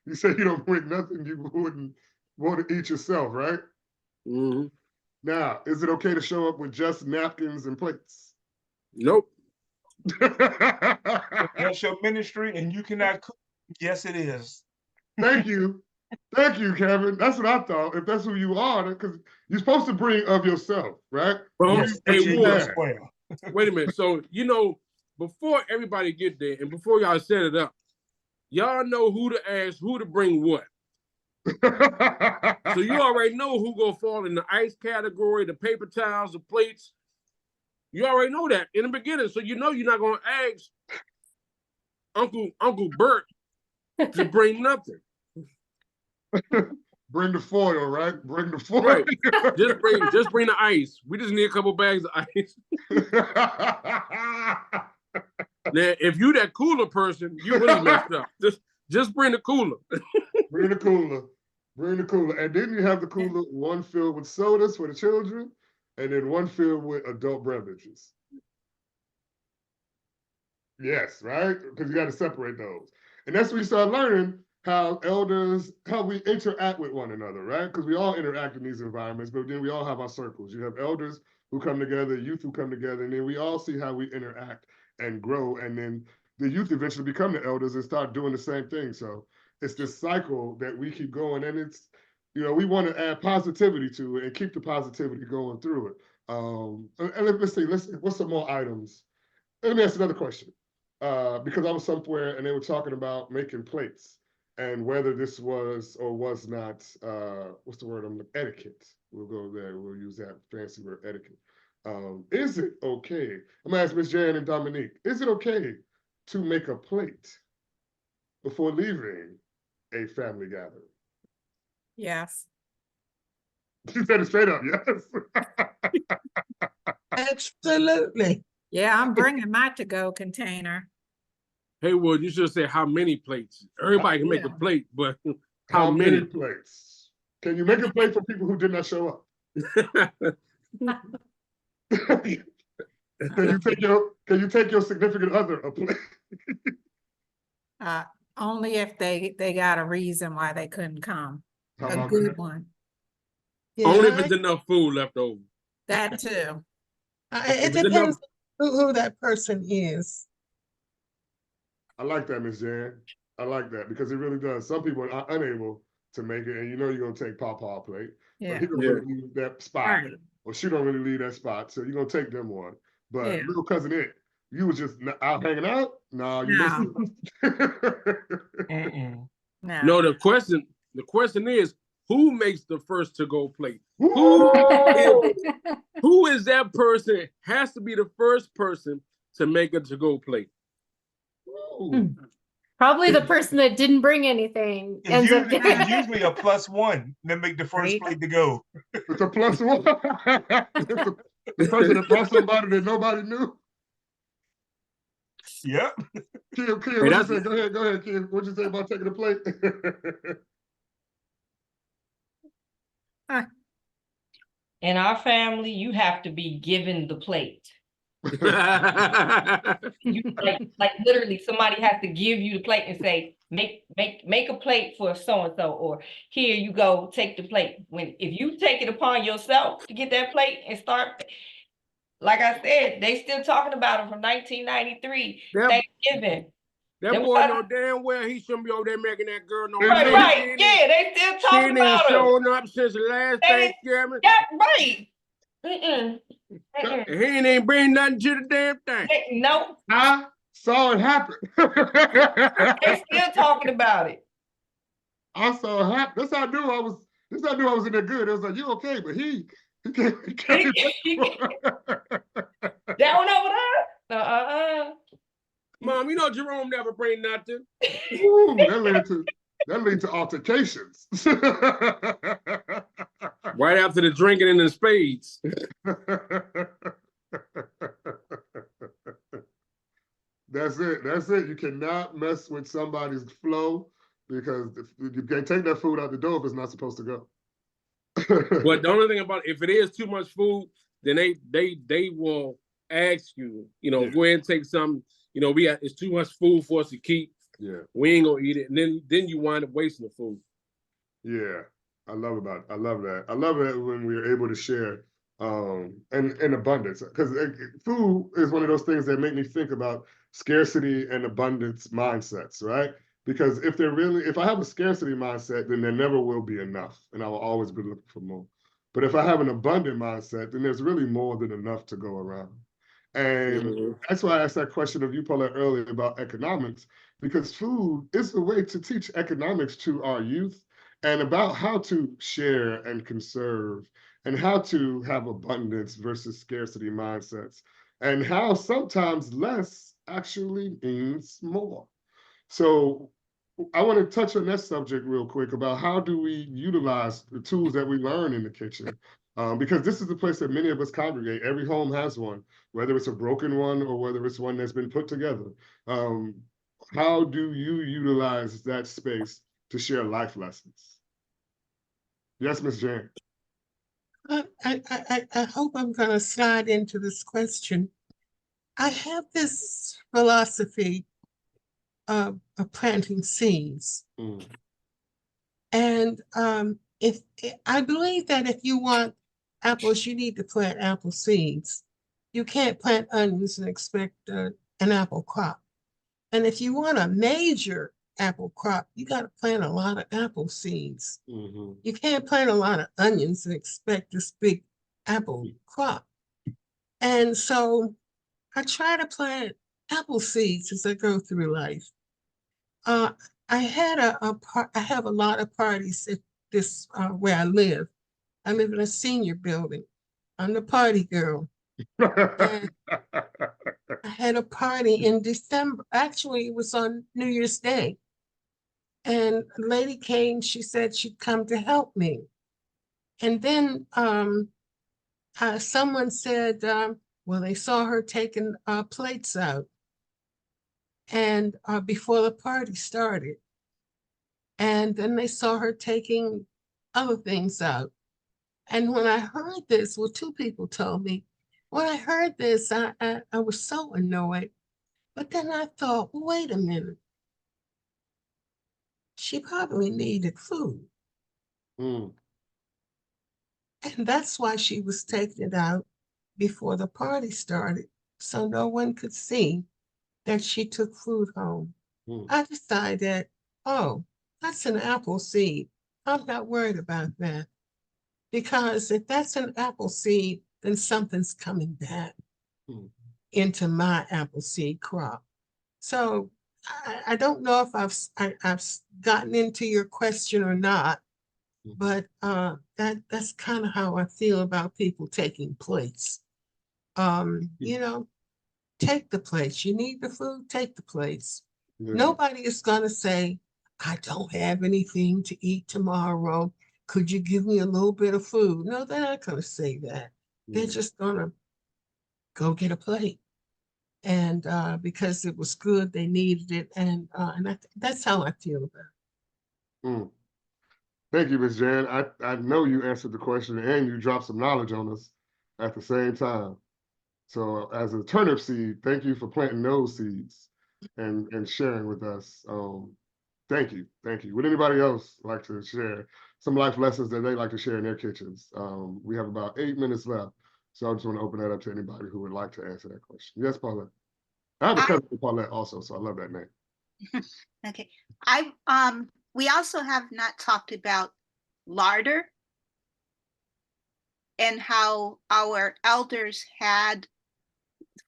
You say you don't bring nothing you wouldn't want to eat yourself, right? Mm-hmm. Now, is it okay to show up with just napkins and plates? Nope. That's your ministry and you cannot cook. Yes, it is. Thank you. Thank you, Kevin. That's what I thought. If that's who you are, because you're supposed to bring of yourself, right? Well, Yes, hey, wait a minute. So, before everybody get there and before y'all set it up, y'all know who to ask, who to bring what. So you already know who gonna fall in the ice category, the paper towels, the plates. You already know that in the beginning, so you know you're not gonna ask Uncle Bert to bring nothing. Bring the foil, right? Bring the foil. Right. Just bring the ice. We just need a couple bags of ice. Now, if you that cooler person, you really messed up. Just bring the cooler. Bring the cooler. Bring the cooler. And then you have the cooler, one filled with sodas for the children, and then one filled with adult beverages. Yes, right? Because you got to separate those. And that's when you start learning how we interact with one another, right? Because we all interact in these environments, but then we all have our circles. You have elders who come together, youth who come together, and then we all see how we interact and grow. And then the youth eventually become the elders and start doing the same thing. So it's this cycle that we keep going. And it's, we want to add positivity to it and keep the positivity going through it. And let's see, what's some more items? Let me ask another question. Because I was somewhere and they were talking about making plates and whether this was or was not, what's the word? Etiquette. We'll go there. We'll use that fancy word, etiquette. Is it okay? I'm gonna ask Ms. Jan and Dominique, is it okay to make a plate before leaving a family gathering? Yes. She said it straight up, yes. Absolutely. Yeah, I'm bringing my to-go container. Haywood, you should say how many plates. Everybody can make a plate, but how many plates? Can you make a plate for people who did not show up? Can you take your significant other a plate? Only if they got a reason why they couldn't come. A good one. Yeah, only if it's enough food left over. That too. It depends who that person is. I like that, Ms. Jan. I like that because it really does. Some people are unable to make it, and you're gonna take Pawpaw plate. Yeah. But he don't really leave that spot, Right. or she don't really leave that spot, so you're gonna take them one. But Yeah. little cousin It, you was just out hanging out? No, you No. missed No. No, the question is, who makes the first to-go plate? Who is that person? Has to be the first person to make a to-go plate. Probably the person that didn't bring anything ends up getting It's usually a +1 that make the first plate to go. It's a +1. The person that brought somebody that nobody knew. Yep. Kim, what you say? Go ahead, Kim. What'd you say about taking a plate? In our family, you have to be given the plate. You like literally somebody has to give you the plate and say, make a plate for so-and-so, or here you go, take the plate. If you take it upon yourself to get that plate and start, like I said, they still talking about it from 1993, Thanksgiving. That Them boy kind know of- damn well he shouldn't be over there making that girl no Right, money. right. Yeah, they still She talking ain't even about her. showing up since the last They- Thanksgiving. Yeah, right. Mm-mm. Mm-mm. He ain't even bring nothing to the damn thing. Nope. I saw it happen. They still talking about it. I saw it happen. That's how I knew I was. This how I knew I was in there good. It was like, you okay? But he came. That one over there? Mom, you know Jerome never bring nothing. Ooh, that led to altercations. Right after the drinking and the spades. That's it. That's it. You cannot mess with somebody's flow because you can't take that food out the door if it's not supposed to go. But the only thing about it, if it is too much food, then they will ask you, go ahead and take some. It's too much food for us to keep. Yeah. We ain't gonna eat it. And then you wind up wasting the food. Yeah. I love that. I love that when we're able to share in abundance. Because food is one of those things that make me think about scarcity and abundance mindsets, right? Because if I have a scarcity mindset, then there never will be enough. And I will always be looking for more. But if I have an abundant mindset, then there's really more than enough to go around. And that's why I asked that question of you, Paulette, earlier about economics, because food is the way to teach economics to our youth and about how to share and conserve and how to have abundance versus scarcity mindsets and how sometimes less actually means more. So I want to touch on that subject real quick about how do we utilize the tools that we learn in the kitchen. Because this is the place that many of us congregate. Every home has one, whether it's a broken one or whether it's one that's been put together. How do you utilize that space to share life lessons? Yes, Ms. Jan. I hope I'm going to slide into this question. I have this philosophy of planting seeds. And if I believe that if you want apples, you need to plant apple seeds. You can't plant onions and expect an apple crop. And if you want a major apple crop, you got to plant a lot of apple seeds. You can't plant a lot of onions and expect this big apple crop. And so I try to plant apple seeds as I go through life. I have a lot of parties at this where I live. I live in a senior building. I'm the party girl. And I had a party in December. Actually, it was on New Year's Day. And a lady came, she said she'd come to help me. And then someone said, well, they saw her taking plates out and before the party started. And then they saw her taking other things out. And when I heard this, well, two people told me, when I heard this, I was so annoyed. But then I thought, well, wait a minute. She probably needed food. And that's why she was taking it out before the party started, so no one could see that she took food home. I decided, oh, that's an apple seed. I'm not worried about that. Because if that's an apple seed, then something's coming back into my apple seed crop. So I don't know if I've gotten into your question or not, but that's kind of how I feel about people taking plates. Take the plates. You need the food, take the plates. Nobody is gonna say, I don't have anything to eat tomorrow. Could you give me a little bit of food? No, they're not gonna say that. They're just gonna go get a plate. And because it was good, they needed it. And that's how I feel about it. Thank you, Ms. Jan. I know you answered the question and you dropped some knowledge on us at the same time. So as a turnip seed, thank you for planting those seeds and sharing with us. Thank you. Thank you. Would anybody else like to share some life lessons that they like to share in their kitchens? We have about 8 minutes left. So I just want to open that up to anybody who would like to answer that question. Yes, Paulette. I have a cousin for Paulette also, so I love that name. Okay. We also have not talked about larder and how our elders had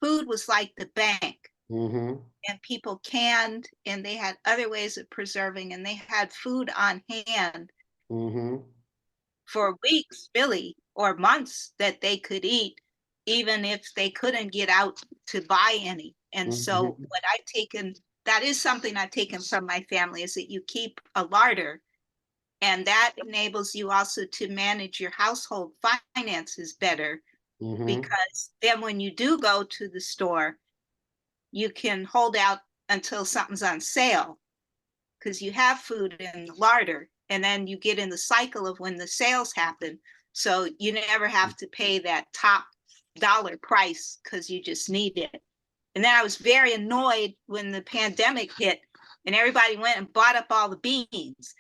food was like the bank. And people canned, and they had other ways of preserving, and they had food on hand for weeks, really, or months that they could eat, even if they couldn't get out to buy any. And so what I've taken, that is something I've taken from my family, is that you keep a larder, and that enables you also to manage your household finances better, because then when you do go to the store, you can hold out until something's on sale, because you have food in the larder, and then you get in the cycle of when the sales happen. So you never have to pay that top dollar price because you just need it. And then I was very annoyed when the pandemic hit and everybody went and bought up all the beans.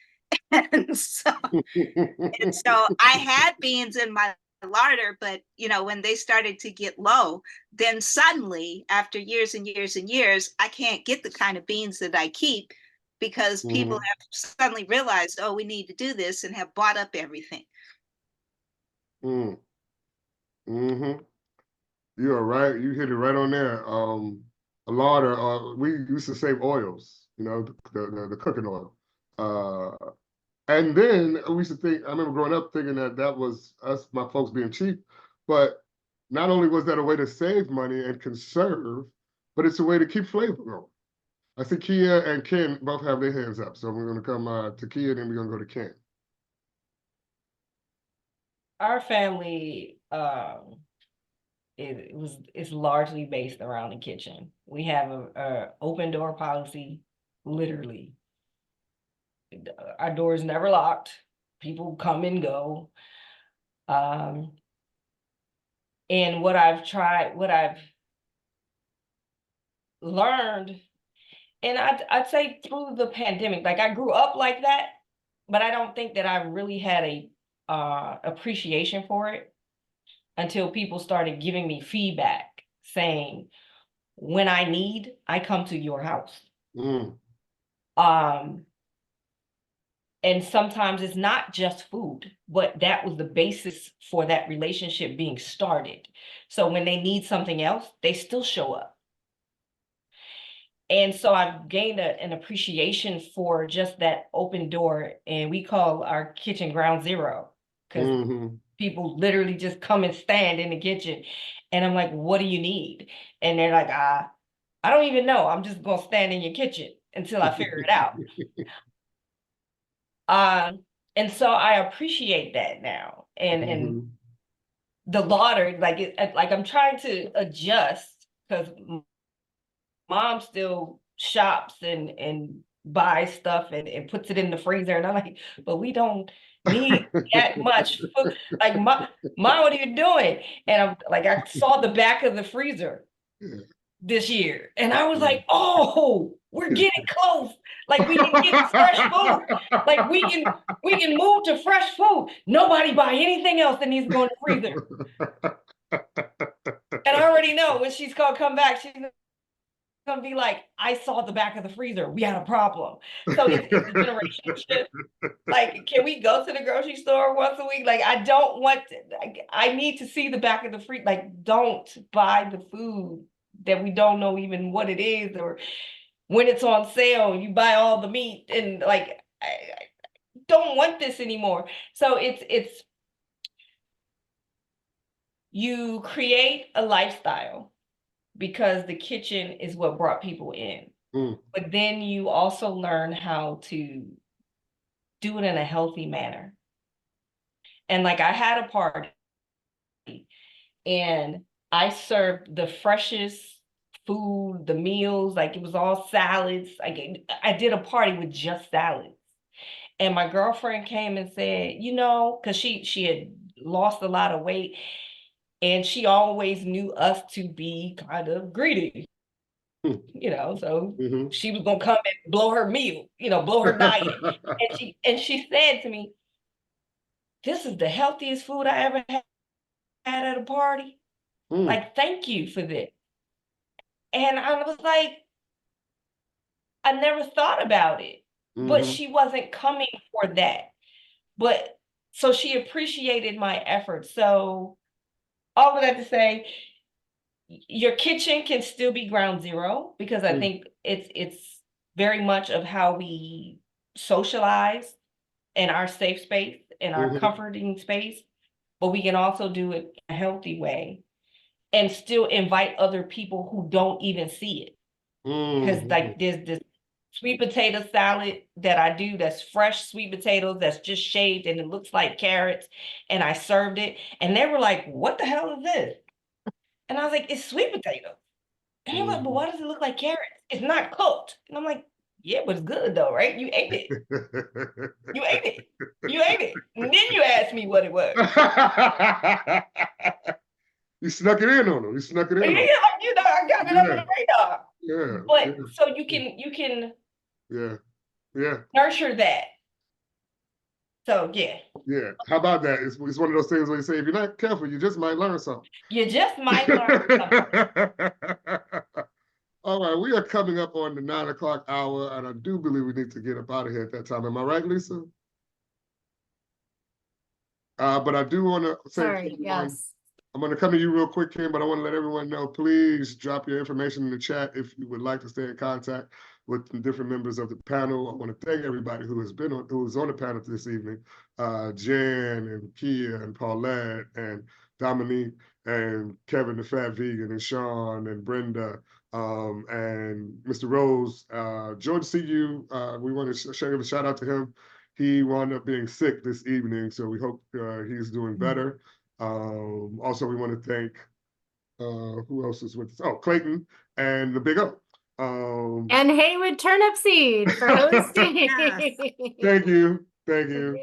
and so I had beans in my larder, but when they started to get low, then suddenly after years and years and years, I can't get the kind of beans that I keep, because people have suddenly realized, oh, we need to do this, and have bought up everything. You are right. You hit it right on there. A larder, we used to save oils, the cooking oil. And then we used to think, I remember growing up thinking that was us, my folks being cheap, but not only was that a way to save money and conserve, but it's a way to keep flavor going. I see Kia and Ken both have their hands up, so we're going to come to Kia, then we're going to go to Ken. Our family is largely based around the kitchen. We have a open door policy, literally. Our door is never locked. People come and go. And what I've learned, and I'd say through the pandemic, like I grew up like that, but I don't think that I really had a appreciation for it until people started giving me feedback saying, when I need, I come to your house. And sometimes it's not just food, but that was the basis for that relationship being started. So when they need something else, they still show up. And so I've gained an appreciation for just that open door. And we call our kitchen ground zero, because people literally just come and stand in the kitchen. And I'm like, what do you need? And they're like, I don't even know. I'm just going to stand in your kitchen until I figure it out. And so I appreciate that now. And the larder, like I'm trying to adjust, because mom still shops and buys stuff and puts it in the freezer. And I'm like, but we don't need that much food. Like, mom, what are you doing? And I'm like, I saw the back of the freezer this year, and I was like, oh, we're getting close. Like, we can get fresh food. Like, we can move to fresh food. Nobody buy anything else that needs to go in the freezer. And I already know when she's gonna come back, she's gonna be like, I saw the back of the freezer. We had a problem. So it's a generation shift. Like, can we go to the grocery store once a week? Like, I don't want to, I need to see the back of the freezer. Like, don't buy the food that we don't know even what it is, or when it's on sale, you buy all the meat, and like, I don't want this anymore. So it's you create a lifestyle because the kitchen is what brought people in. But then you also learn how to do it in a healthy manner. And like, I had a party and I served the freshest food, the meals, like it was all salads. I did a party with just salads. And my girlfriend came and said, because she had lost a lot of weight, and she always knew us to be kind of greedy. So she was gonna come and blow her meal, blow her diet. and she said to me, this is the healthiest food I ever had at a party. Like, thank you for this. And I was like, I never thought about it, but she wasn't coming for that. But so she appreciated my effort. So all of that to say, your kitchen can still be ground zero, because I think it's very much of how we socialize in our safe space, in our comforting space, but we can also do it in a healthy way and still invite other people who don't even see it. Because like there's this sweet potato salad that I do that's fresh sweet potatoes that's just shaved and it looks like carrots, and I served it and they were like, what the hell is this? And I was like, it's sweet potato. And they were like, but why does it look like carrots? It's not cooked. And I'm like, yeah, but it's good though, right? You ate it. You ate it. You ate it. And then you asked me what it was. You snuck it in on them. You snuck it in. Yeah, you know, I got it on the radar. Yeah. But so you can nurture that. So yeah. Yeah. How about that? It's one of those things where you say, if you're not careful, you just might learn something. You just might learn something. All right, we are coming up on the 9 o'clock hour, and I do believe we need to get up out of here at that time. Am I right, Lisa? But I do want to say, sorry, yes. I'm going to come to you real quick, Kim, but I want to let everyone know, please drop your information in the chat if you would like to stay in contact with the different members of the panel. I want to thank everybody who was on the panel this evening, Jen and Kia and Paulette and Dominique and Kevin the Fat Vegan and Sean and Brenda and Mr. Rose. George, see you. We want to give a shout out to him. He wound up being sick this evening, so we hope he's doing better. Also, we want to thank, who else is with us? Oh, Clayton and the Big O. And Haywood Turnipseed for hosting. Thank you. Thank you.